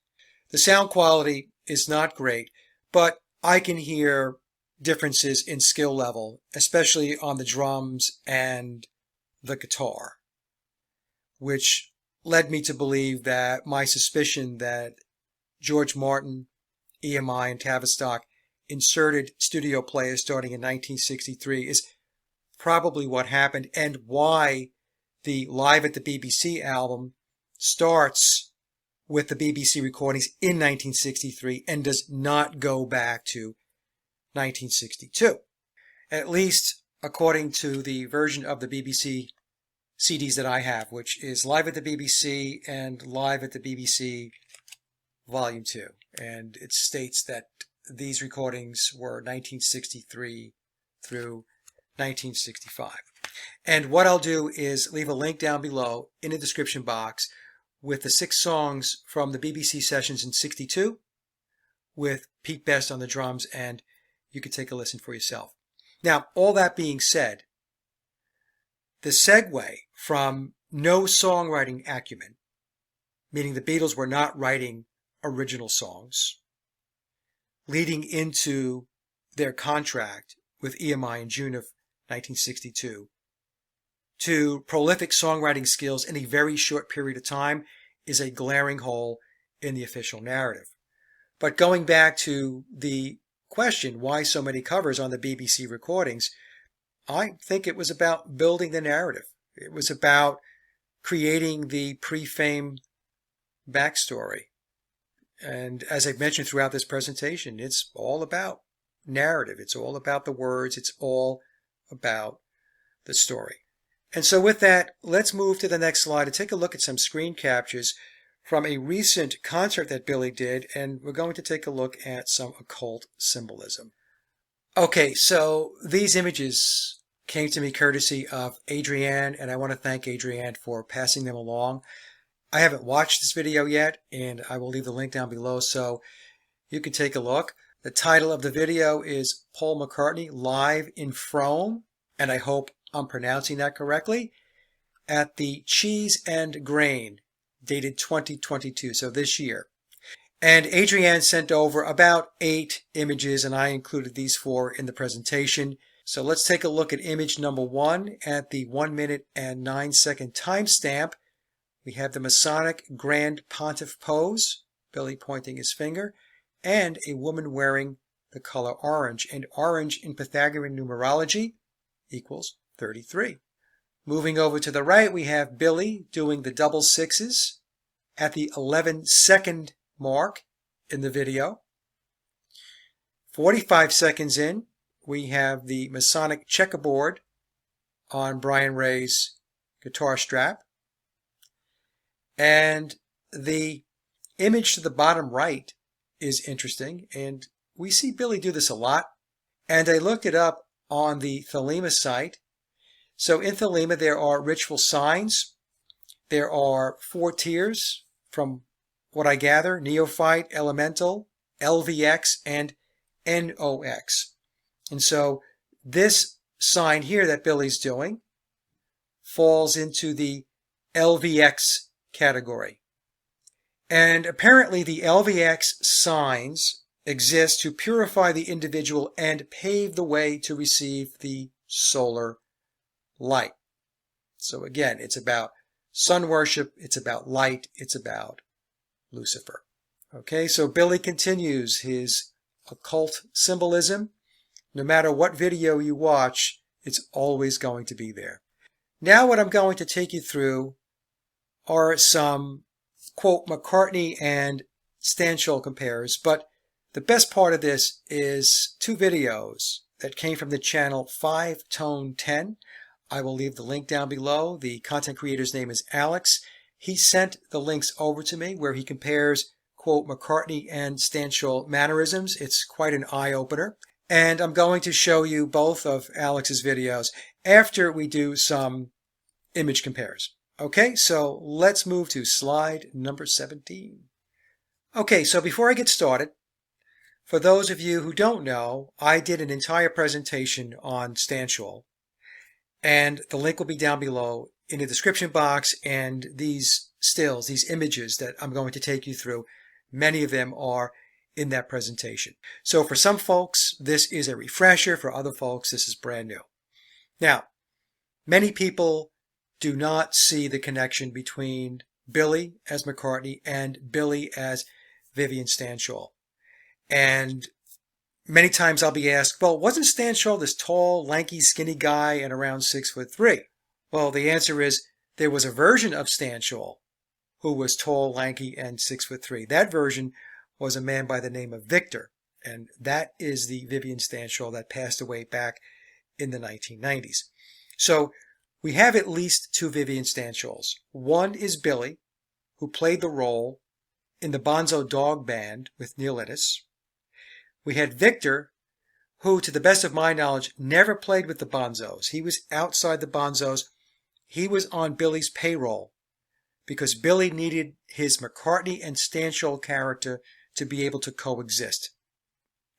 The sound quality is not great, but I can hear differences in skill level, especially on the drums and the guitar, which led me to believe that my suspicion that George Martin, EMI, and Tavistock inserted studio players starting in 1963 is probably what happened, and why the Live at the BBC album starts with the BBC recordings in 1963 and does not go back to 1962. At least according to the version of the BBC CDs that I have, which is Live at the BBC and Live at the BBC Volume 2. And it states that these recordings were 1963 through 1965. And what I'll do is leave a link down below in the description box with the 6 songs from the BBC sessions in 62 with Pete Best on the drums, and you can take a listen for yourself. Now, all that being said, the segue from no songwriting acumen, meaning the Beatles were not writing original songs, leading into their contract with EMI in June of 1962, to prolific songwriting skills in a very short period of time, is a glaring hole in the official narrative. But going back to the question, why so many covers on the BBC recordings, I think it was about building the narrative. It was about creating the pre-fame backstory. And as I've mentioned throughout this presentation, it's all about narrative. It's all about the words. It's all about the story. And so with that, let's move to the next slide and take a look at some screen captures from a recent concert that Billy did, and we're going to take a look at some occult symbolism. Okay, so these images came to me courtesy of Adrienne, and I want to thank Adrienne for passing them along. I haven't watched this video yet, and I will leave the link down below so you can take a look. The title of the video is Paul McCartney Live in Frome, and I hope I'm pronouncing that correctly, at the Cheese and Grain, dated 2022, so this year. And Adrienne sent over about 8 images, and I included these 4 in the presentation. So let's take a look at image number 1 at the 1 minute and 9 second timestamp. We have the Masonic Grand Pontiff pose, Billy pointing his finger, and a woman wearing the color orange. And orange in Pythagorean numerology equals 33. Moving over to the right, we have Billy doing the double sixes at the 11-second mark in the video. 45 seconds in, we have the Masonic checkerboard on Brian Ray's guitar strap. And the image to the bottom right is interesting, and we see Billy do this a lot. And I looked it up on the Thelema site. So in Thelema there are ritual signs. There are 4 tiers from what I gather: Neophyte, Elemental, LVX, and NOX. And so this sign here that Billy's doing falls into the LVX category. And apparently the LVX signs exist to purify the individual and pave the way to receive the solar light. So again, it's about sun worship, it's about light, it's about Lucifer. Okay, so Billy continues his occult symbolism. No matter what video you watch, it's always going to be there. Now what I'm going to take you through are some, quote, McCartney and Stanchel compares, but the best part of this is 2 videos that came from the channel 5 Tone 10. I will leave the link down below. The content creator's name is Alex. He sent the links over to me where he compares, quote, McCartney and Stanchel mannerisms. It's quite an eye-opener. And I'm going to show you both of Alex's videos after we do some image compares. Okay, so let's move to slide number 17. Okay, so before I get started, for those of you who don't know, I did an entire presentation on Stanchel, and the link will be down below in the description box, and these stills, these images that I'm going to take you through, many of them are in that presentation. So for some folks, this is a refresher. For other folks, this is brand new. Now, many people do not see the connection between Billy as McCartney and Billy as Vivian Stanchel. And many times I'll be asked, well, wasn't Stanchel this tall, lanky, skinny guy and around 6'3"? Well, the answer is there was a version of Stanchel who was tall, lanky, and 6'3". That version was a man by the name of Victor, and that is the Vivian Stanchel that passed away back in the 1990s. So we have at least 2 Vivian Stanchels. One is Billy, who played the role in the Bonzo Dog Band with Neil Innes. We had Victor, who, to the best of my knowledge, never played with the Bonzos. He was outside the Bonzos. He was on Billy's payroll because Billy needed his McCartney and Stanchel character to be able to coexist.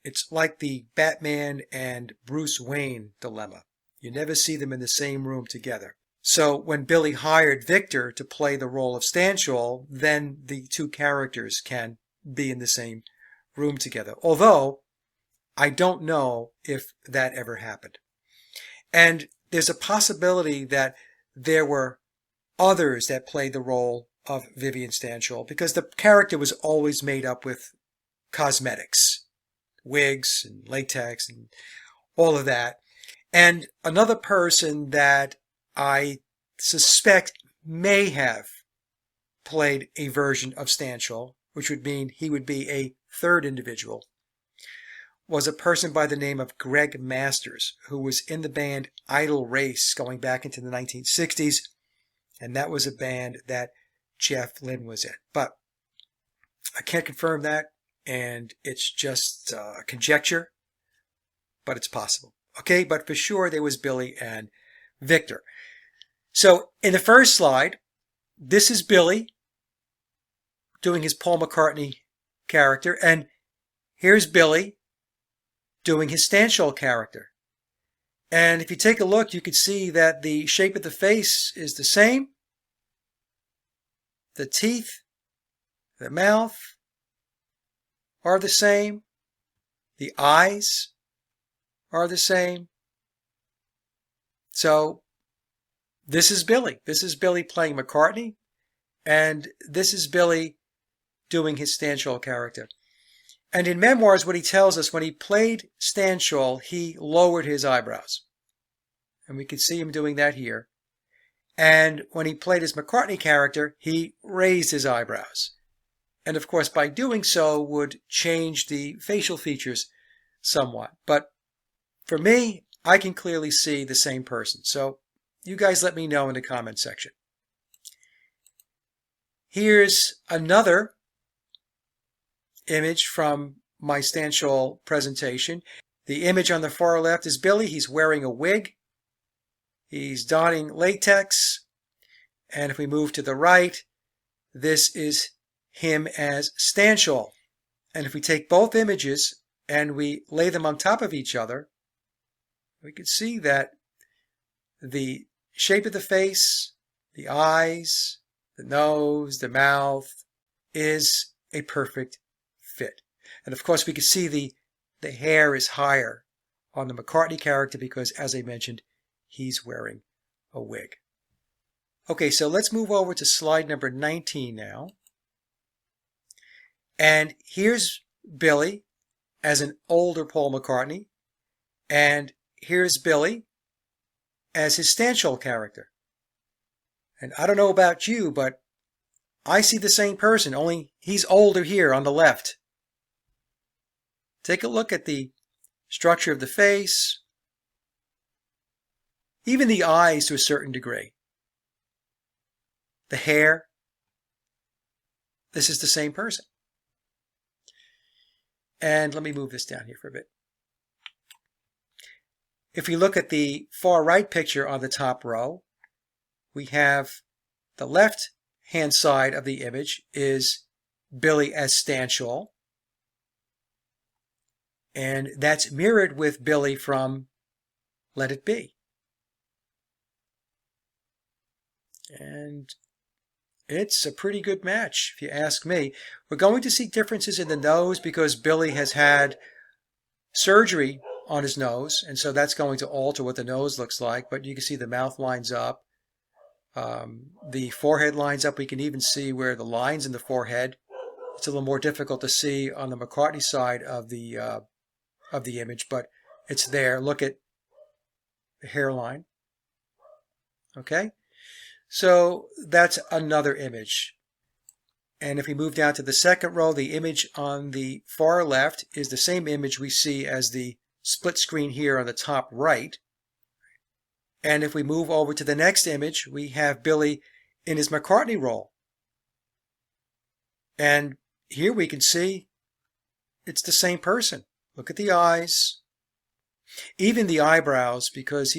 It's like the Batman and Bruce Wayne dilemma. You never see them in the same room together. So when Billy hired Victor to play the role of Stanchel, then the 2 characters can be in the same room together. Although, I don't know if that ever happened. And there's a possibility that there were others that played the role of Vivian Stanchel because the character was always made up with cosmetics, wigs and latex and all of that. And another person that I suspect may have played a version of Stanchel, which would mean he would be a 3rd individual, was a person by the name of Greg Masters, who was in the band Idle Race going back into the 1960s, and that was a band that Jeff Lynne was in. But I can't confirm that, and it's just conjecture, but it's possible. Okay, but for sure there was Billy and Victor. So in the first slide, this is Billy doing his Paul McCartney character, and here's Billy doing his Stanshall character. And if you take a look, you can see that the shape of the face is the same. The teeth, the mouth are the same. The eyes are the same. So this is Billy. This is Billy playing McCartney, and this is Billy doing his Stanshall character. And in Memoirs, what he tells us, when he played Stanshall, he lowered his eyebrows. And we can see him doing that here. And when he played his McCartney character, he raised his eyebrows. And of course, by doing so, would change the facial features somewhat. But for me, I can clearly see the same person. So you guys let me know in the comment section. Here's another image from my Stanshall presentation. The image on the far left is Billy. He's wearing a wig. He's donning latex. And if we move to the right, this is him as Stanshall. And if we take both images and we lay them on top of each other, we can see that the shape of the face, the eyes, the nose, the mouth is a perfect fit. And of course, we can see the hair is higher on the McCartney character because, as I mentioned, he's wearing a wig. Okay, so let's move over to slide number 19 now. And here's Billy as an older Paul McCartney. And here's Billy as his Stanshall character. And I don't know about you, but I see the same person, only he's older here on the left. Take a look at the structure of the face, even the eyes to a certain degree. The hair, this is the same person. And let me move this down here for a bit. If we look at the far right picture on the top row, we have the left hand side of the image is Billy as Stanshall. And that's mirrored with Billy from Let It Be. And it's a pretty good match, if you ask me. We're going to see differences in the nose because Billy has had surgery on his nose, and so that's going to alter what the nose looks like. But you can see the mouth lines up. The forehead lines up. We can even see where the lines in the forehead. It's a little more difficult to see on the McCartney side of the image, but it's there. Look at the hairline. Okay? So that's another image. And if we move down to the second row, the image on the far left is the same image we see as the split screen here on the top right. And if we move over to the next image, we have Billy in his McCartney role. And here we can see it's the same person. Look at the eyes, even the eyebrows, because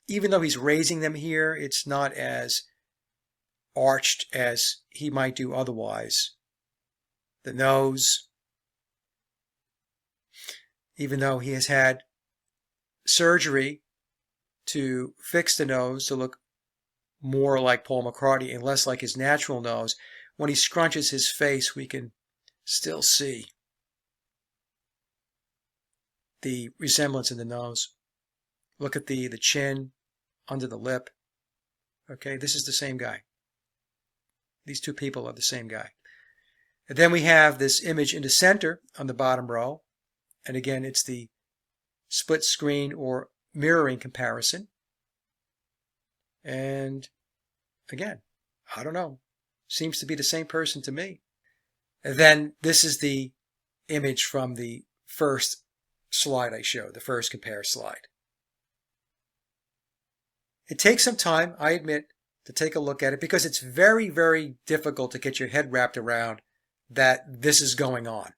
even though he's raising them here, it's not as arched as he might do otherwise. The nose, even though he has had surgery to fix the nose to look more like Paul McCartney and less like his natural nose, when he scrunches his face, we can still see the resemblance in the nose. Look at the chin, under the lip. Okay, this is the same guy. These two people are the same guy. And then we have this image in the center on the bottom row. And again, it's the split screen or mirroring comparison. And again, I don't know. Seems to be the same person to me. And then this is the image from the first slide I showed, the first compare slide. It takes some time, I admit, to take a look at it because it's very, very difficult to get your head wrapped around that this is going on.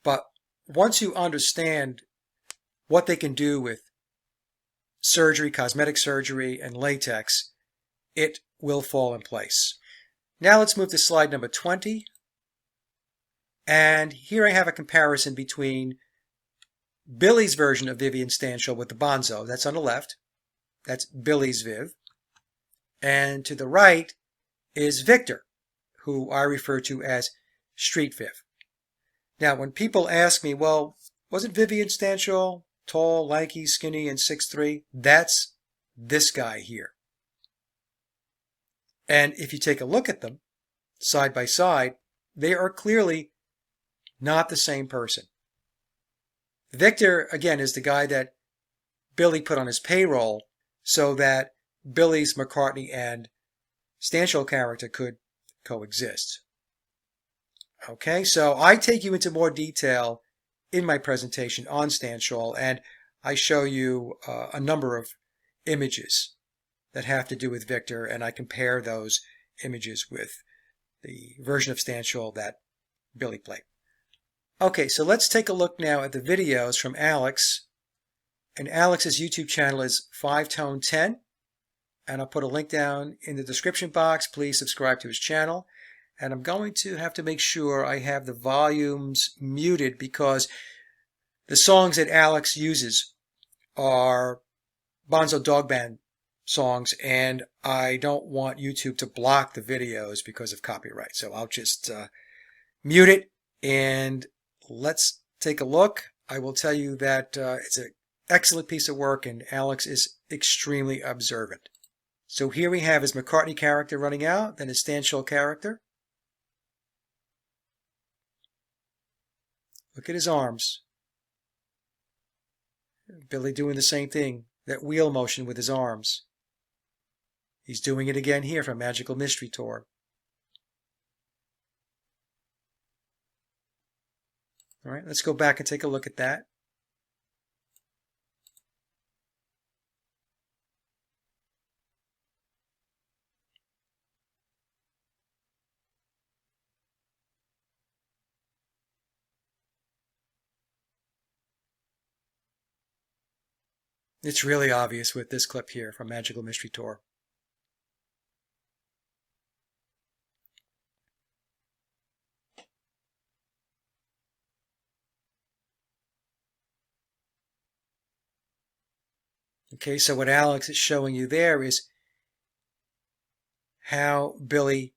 But once you understand what they can do with surgery, cosmetic surgery, and latex, it will fall in place. Now let's move to slide number 20. And here I have a comparison between Billy's version of Vivian Stanshall with the Bonzo. That's on the left. That's Billy's Viv. And to the right is Victor, who I refer to as Street Viv. Now, when people ask me, well, wasn't Vivian Stanshall tall, lanky, skinny, and 6'3"? That's this guy here. And if you take a look at them, side by side, they are clearly not the same person. Victor, again, is the guy that Billy put on his payroll so that Billy's McCartney and Stanshall character could coexist. Okay, so I take you into more detail in my presentation on Stanshall, and I show you a number of images that have to do with Victor, and I compare those images with the version of Stanshall that Billy played. Okay, so let's take a look now at the videos from Alex. And Alex's YouTube channel is 5tone10. And I'll put a link down in the description box. Please subscribe to his channel. And I'm going to have to make sure I have the volumes muted because the songs that Alex uses are Bonzo Dog Band songs, and I don't want YouTube to block the videos because of copyright. So I'll just mute it, and let's take a look. I will tell you that it's an excellent piece of work, and Alex is extremely observant. So here we have his McCartney character running out, then his Stanshall character. Look at his arms. Billy doing the same thing, that wheel motion with his arms. He's doing it again here from Magical Mystery Tour. All right, let's go back and take a look at that. It's really obvious with this clip here from Magical Mystery Tour. Okay, so what Alex is showing you there is how Billy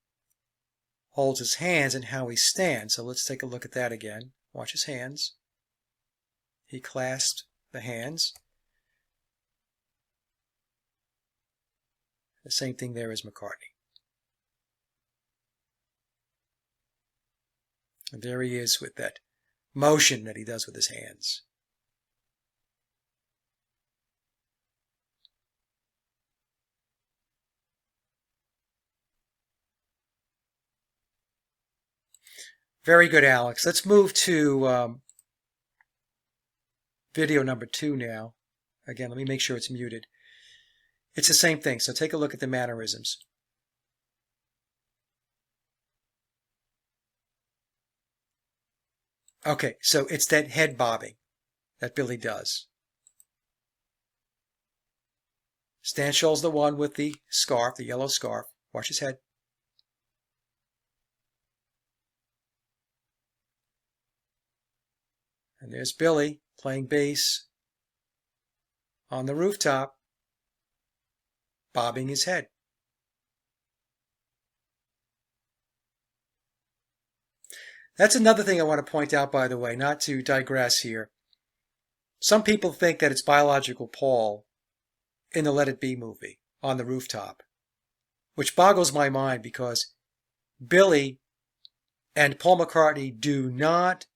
holds his hands and how he stands. So let's take a look at that again. Watch his hands. He clasped the hands. The same thing there as McCartney. And there he is with that motion that he does with his hands. Very good, Alex. Let's move to video number 2 now. Again, let me make sure it's muted. It's the same thing, so take a look at the mannerisms. Okay, so it's that head bobbing that Billy does. Stanshall's the one with the scarf, the yellow scarf. Watch his head. And there's Billy playing bass on the rooftop, bobbing his head. That's another thing I want to point out, by the way, not to digress here. Some people think that it's biological Paul in the Let It Be movie on the rooftop, which boggles my mind because Billy and Paul McCartney do not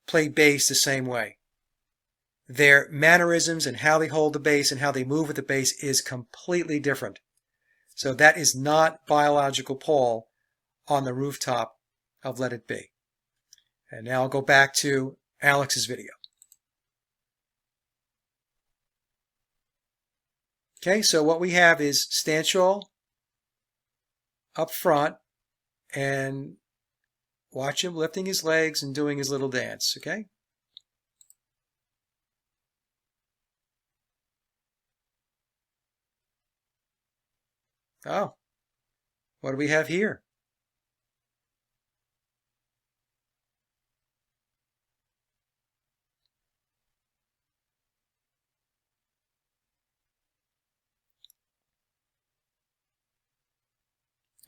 play bass the same way. Their mannerisms and how they hold the bass and how they move with the bass is completely different. So that is not biological Paul on the rooftop of Let It Be. And now I'll go back to Alex's video. Okay, so what we have is Stanshall up front, and watch him lifting his legs and doing his little dance, okay? Oh, what do we have here?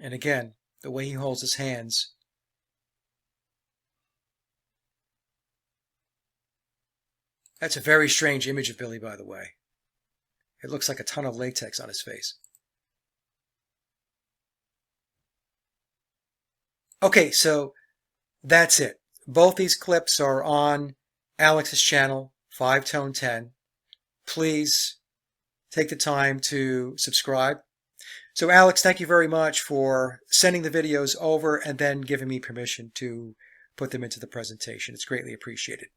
And again, the way he holds his hands. That's a very strange image of Billy, by the way. It looks like a ton of latex on his face. Okay, so that's it. Both these clips are on Alex's channel, 5Tone 10. Please take the time to subscribe. So Alex, thank you very much for sending the videos over and then giving me permission to put them into the presentation. It's greatly appreciated.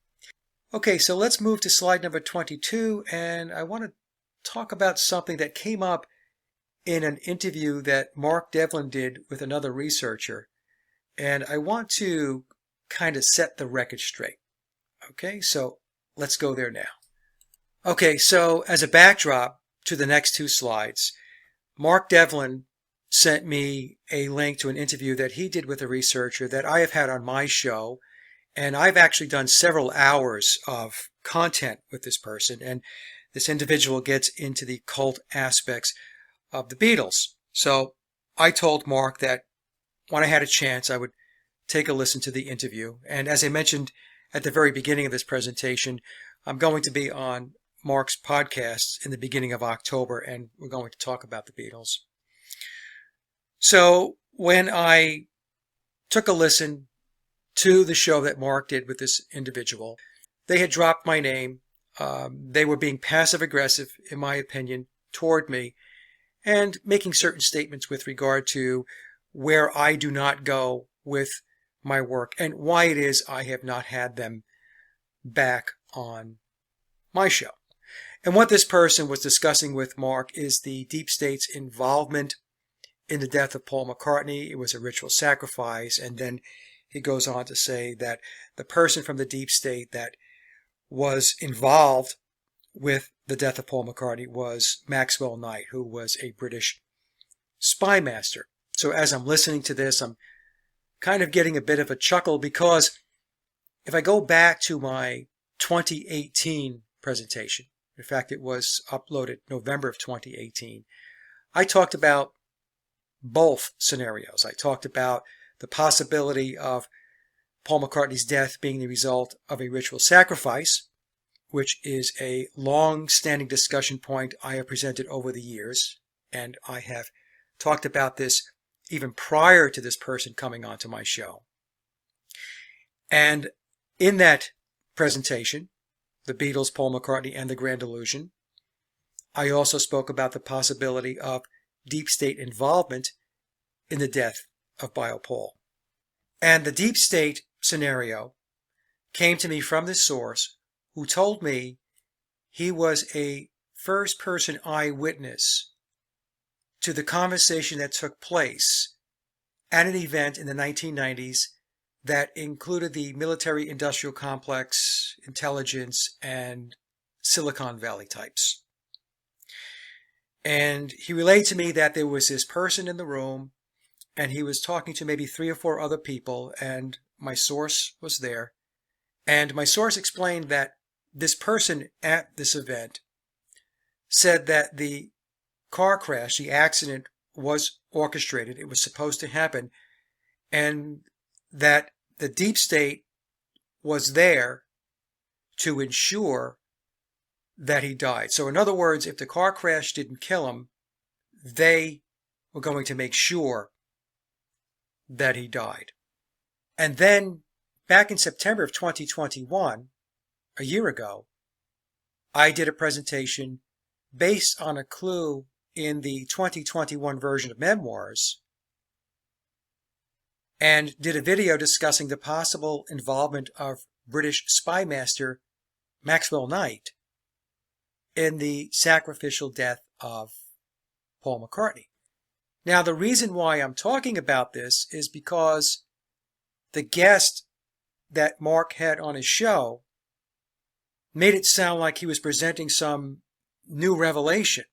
Okay, so let's move to slide number 22, and I want to talk about something that came up in an interview that Mark Devlin did with another researcher. And I want to kind of set the record straight. Okay, so let's go there now. Okay, so as a backdrop to the next two slides, Mark Devlin sent me a link to an interview that he did with a researcher that I have had on my show. And I've actually done several hours of content with this person. And this individual gets into the cult aspects of the Beatles. So I told Mark that when I had a chance, I would take a listen to the interview. And as I mentioned at the very beginning of this presentation, I'm going to be on Mark's podcast in the beginning of October, and we're going to talk about the Beatles. So when I took a listen to the show that Mark did with this individual, they had dropped my name. They were being passive-aggressive, in my opinion, toward me, and making certain statements with regard to where I do not go with my work and why it is I have not had them back on my show. And what this person was discussing with Mark is the deep state's involvement in the death of Paul McCartney. It was a ritual sacrifice. And then he goes on to say that the person from the deep state that was involved with the death of Paul McCartney was Maxwell Knight, who was a British spy master. So as I'm listening to this, I'm kind of getting a bit of a chuckle, because if I go back to my 2018 presentation, in fact, it was uploaded November of 2018, I talked about both scenarios. I talked about the possibility of Paul McCartney's death being the result of a ritual sacrifice, which is a long-standing discussion point I have presented over the years, and I have talked about this even prior to this person coming onto my show. And in that presentation, the Beatles, Paul McCartney, and the Grand Illusion, I also spoke about the possibility of deep state involvement in the death of Bio Paul. And the deep state scenario came to me from this source who told me he was a first-person eyewitness to the conversation that took place at an event in the 1990s that included the military-industrial complex, intelligence, and Silicon Valley types. And he relayed to me that there was this person in the room, and he was talking to maybe 3 or 4 other people, and my source was there. And my source explained that this person at this event said that the car crash, the accident, was orchestrated. It was supposed to happen, and that the deep state was there to ensure that he died. So in other words, if the car crash didn't kill him, they were going to make sure that he died. And then back in September of 2021, a year ago, I did a presentation based on a clue in the 2021 version of Memoirs, and did a video discussing the possible involvement of British spy master Maxwell Knight in the sacrificial death of Paul McCartney. Now, the reason why I'm talking about this is because the guest that Mark had on his show made it sound like he was presenting some new revelation.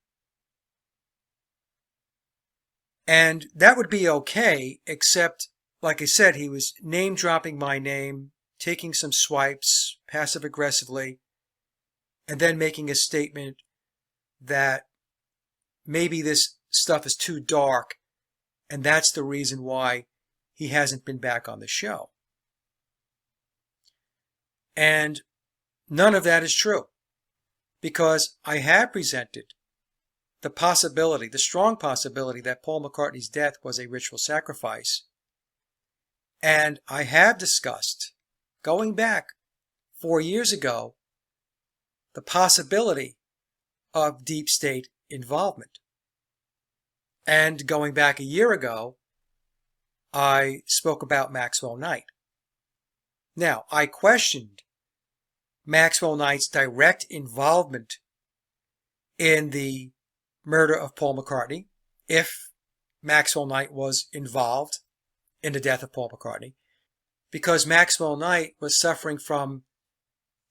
And that would be okay, except, like I said, he was name-dropping my name, taking some swipes passive-aggressively, and then making a statement that maybe this stuff is too dark And that's the reason why he hasn't been back on the show. And none of that is true, because I have presented the possibility, the strong possibility, that Paul McCartney's death was a ritual sacrifice. And I have discussed, going back 4 years ago, the possibility of deep state involvement. And going back a year ago, I spoke about Maxwell Knight. Now, I questioned Maxwell Knight's direct involvement in the murder of Paul McCartney, if Maxwell Knight was involved in the death of Paul McCartney, because Maxwell Knight was suffering from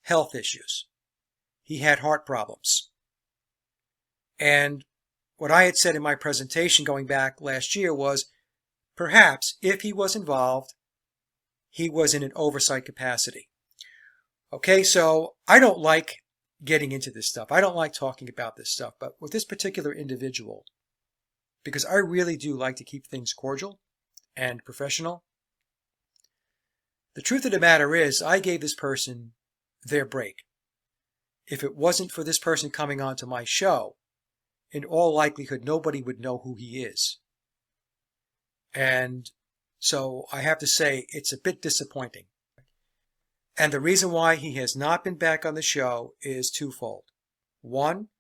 health issues. He had heart problems. And what I had said in my presentation going back last year was, perhaps if he was involved, he was in an oversight capacity. Okay, so I don't like getting into this stuff. I don't like talking about this stuff. But with this particular individual, because I really do like to keep things cordial and professional, the truth of the matter is I gave this person their break. If it wasn't for this person coming onto my show, in all likelihood, nobody would know who he is. And so I have to say it's a bit disappointing. And the reason why he has not been back on the show is twofold. One,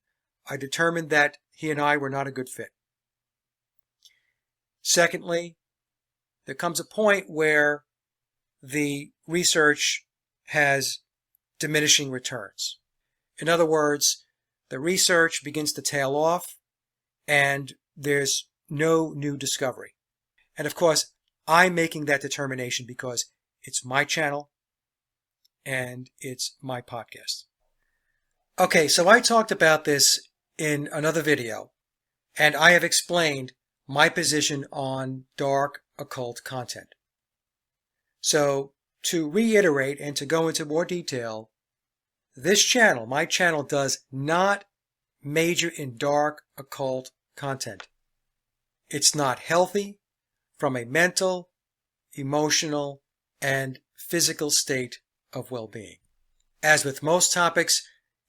I determined that he and I were not a good fit. Secondly, there comes a point where the research has diminishing returns. In other words, the research begins to tail off and there's no new discovery. And of course, I'm making that determination because it's my channel and it's my podcast. Okay, so I talked about this in another video, and I have explained my position on dark occult content. So to reiterate and to go into more detail, this channel, my channel, does not major in dark occult content. It's not healthy from a mental, emotional, and physical state of well-being. As with most topics,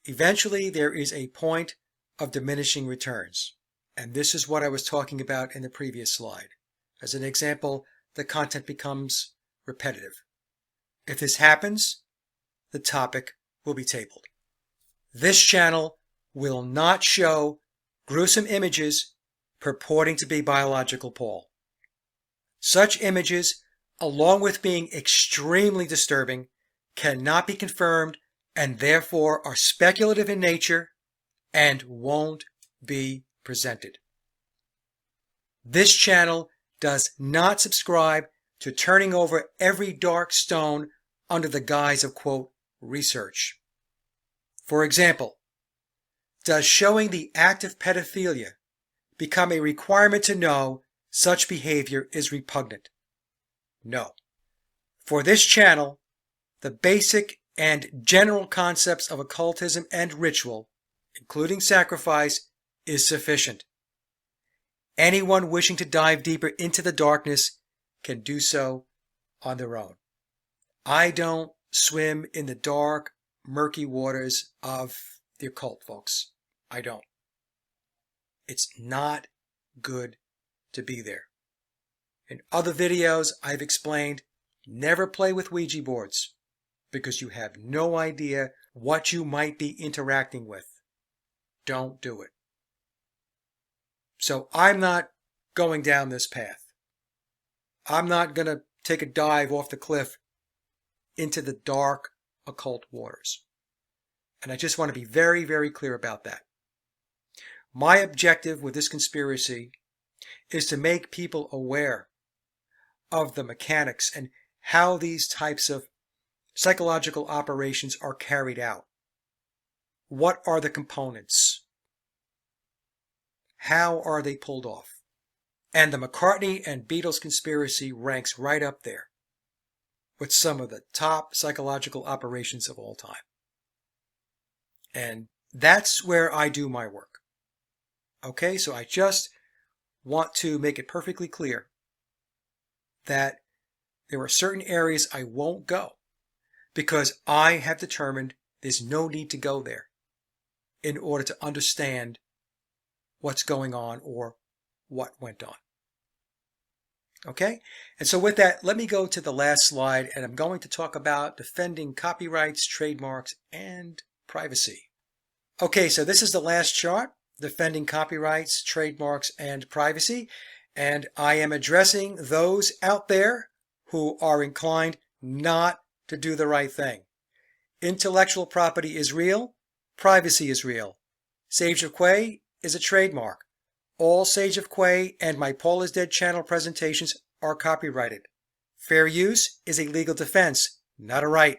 eventually there is a point of diminishing returns. And this is what I was talking about in the previous slide. As an example, the content becomes repetitive. If this happens, the topic will be tabled. This channel will not show gruesome images purporting to be biological Paul. Such images, along with being extremely disturbing, cannot be confirmed and therefore are speculative in nature and won't be presented. This channel does not subscribe to turning over every dark stone under the guise of, quote, research. For example, does showing the act of pedophilia become a requirement to know such behavior is repugnant? No. For this channel, the basic and general concepts of occultism and ritual, including sacrifice, is sufficient. Anyone wishing to dive deeper into the darkness can do so on their own. I don't swim in the dark, murky waters of the occult, folks. I don't. It's not good to be there. In other videos, I've explained, never play with Ouija boards because you have no idea what you might be interacting with. Don't do it. So I'm not going down this path. I'm not going to take a dive off the cliff into the dark occult waters. And I just want to be very, very clear about that. My objective with this conspiracy is to make people aware of the mechanics and how these types of psychological operations are carried out. What are the components? How are they pulled off? And the McCartney and Beatles conspiracy ranks right up there with some of the top psychological operations of all time. And that's where I do my work. Okay, so I just want to make it perfectly clear that there are certain areas I won't go because I have determined there's no need to go there in order to understand what's going on or what went on. Okay? And so with that, let me go to the last slide, and I'm going to talk about defending copyrights, trademarks, and privacy. Okay, so this is the last chart, defending copyrights, trademarks, and privacy. And I am addressing those out there who are inclined not to do the right thing. Intellectual property is real. Privacy is real. Sage of Quay is a trademark. All Sage of Quay and my Paul is Dead channel presentations are copyrighted. Fair use is a legal defense, not a right.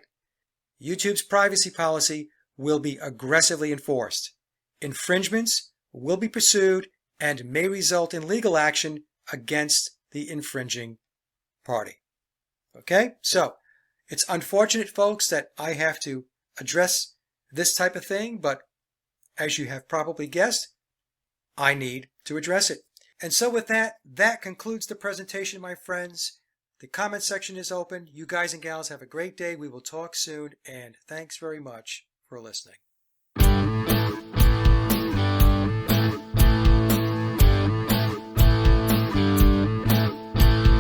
YouTube's privacy policy will be aggressively enforced. Infringements will be pursued and may result in legal action against the infringing party. Okay? So, it's unfortunate, folks, that I have to address this type of thing, but as you have probably guessed, I need to address it. And so with that, that concludes the presentation, my friends. The comment section is open. You guys and gals have a great day. We will talk soon, and thanks very much for listening.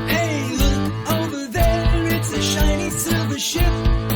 Hey, look over there, it's a shiny silver ship.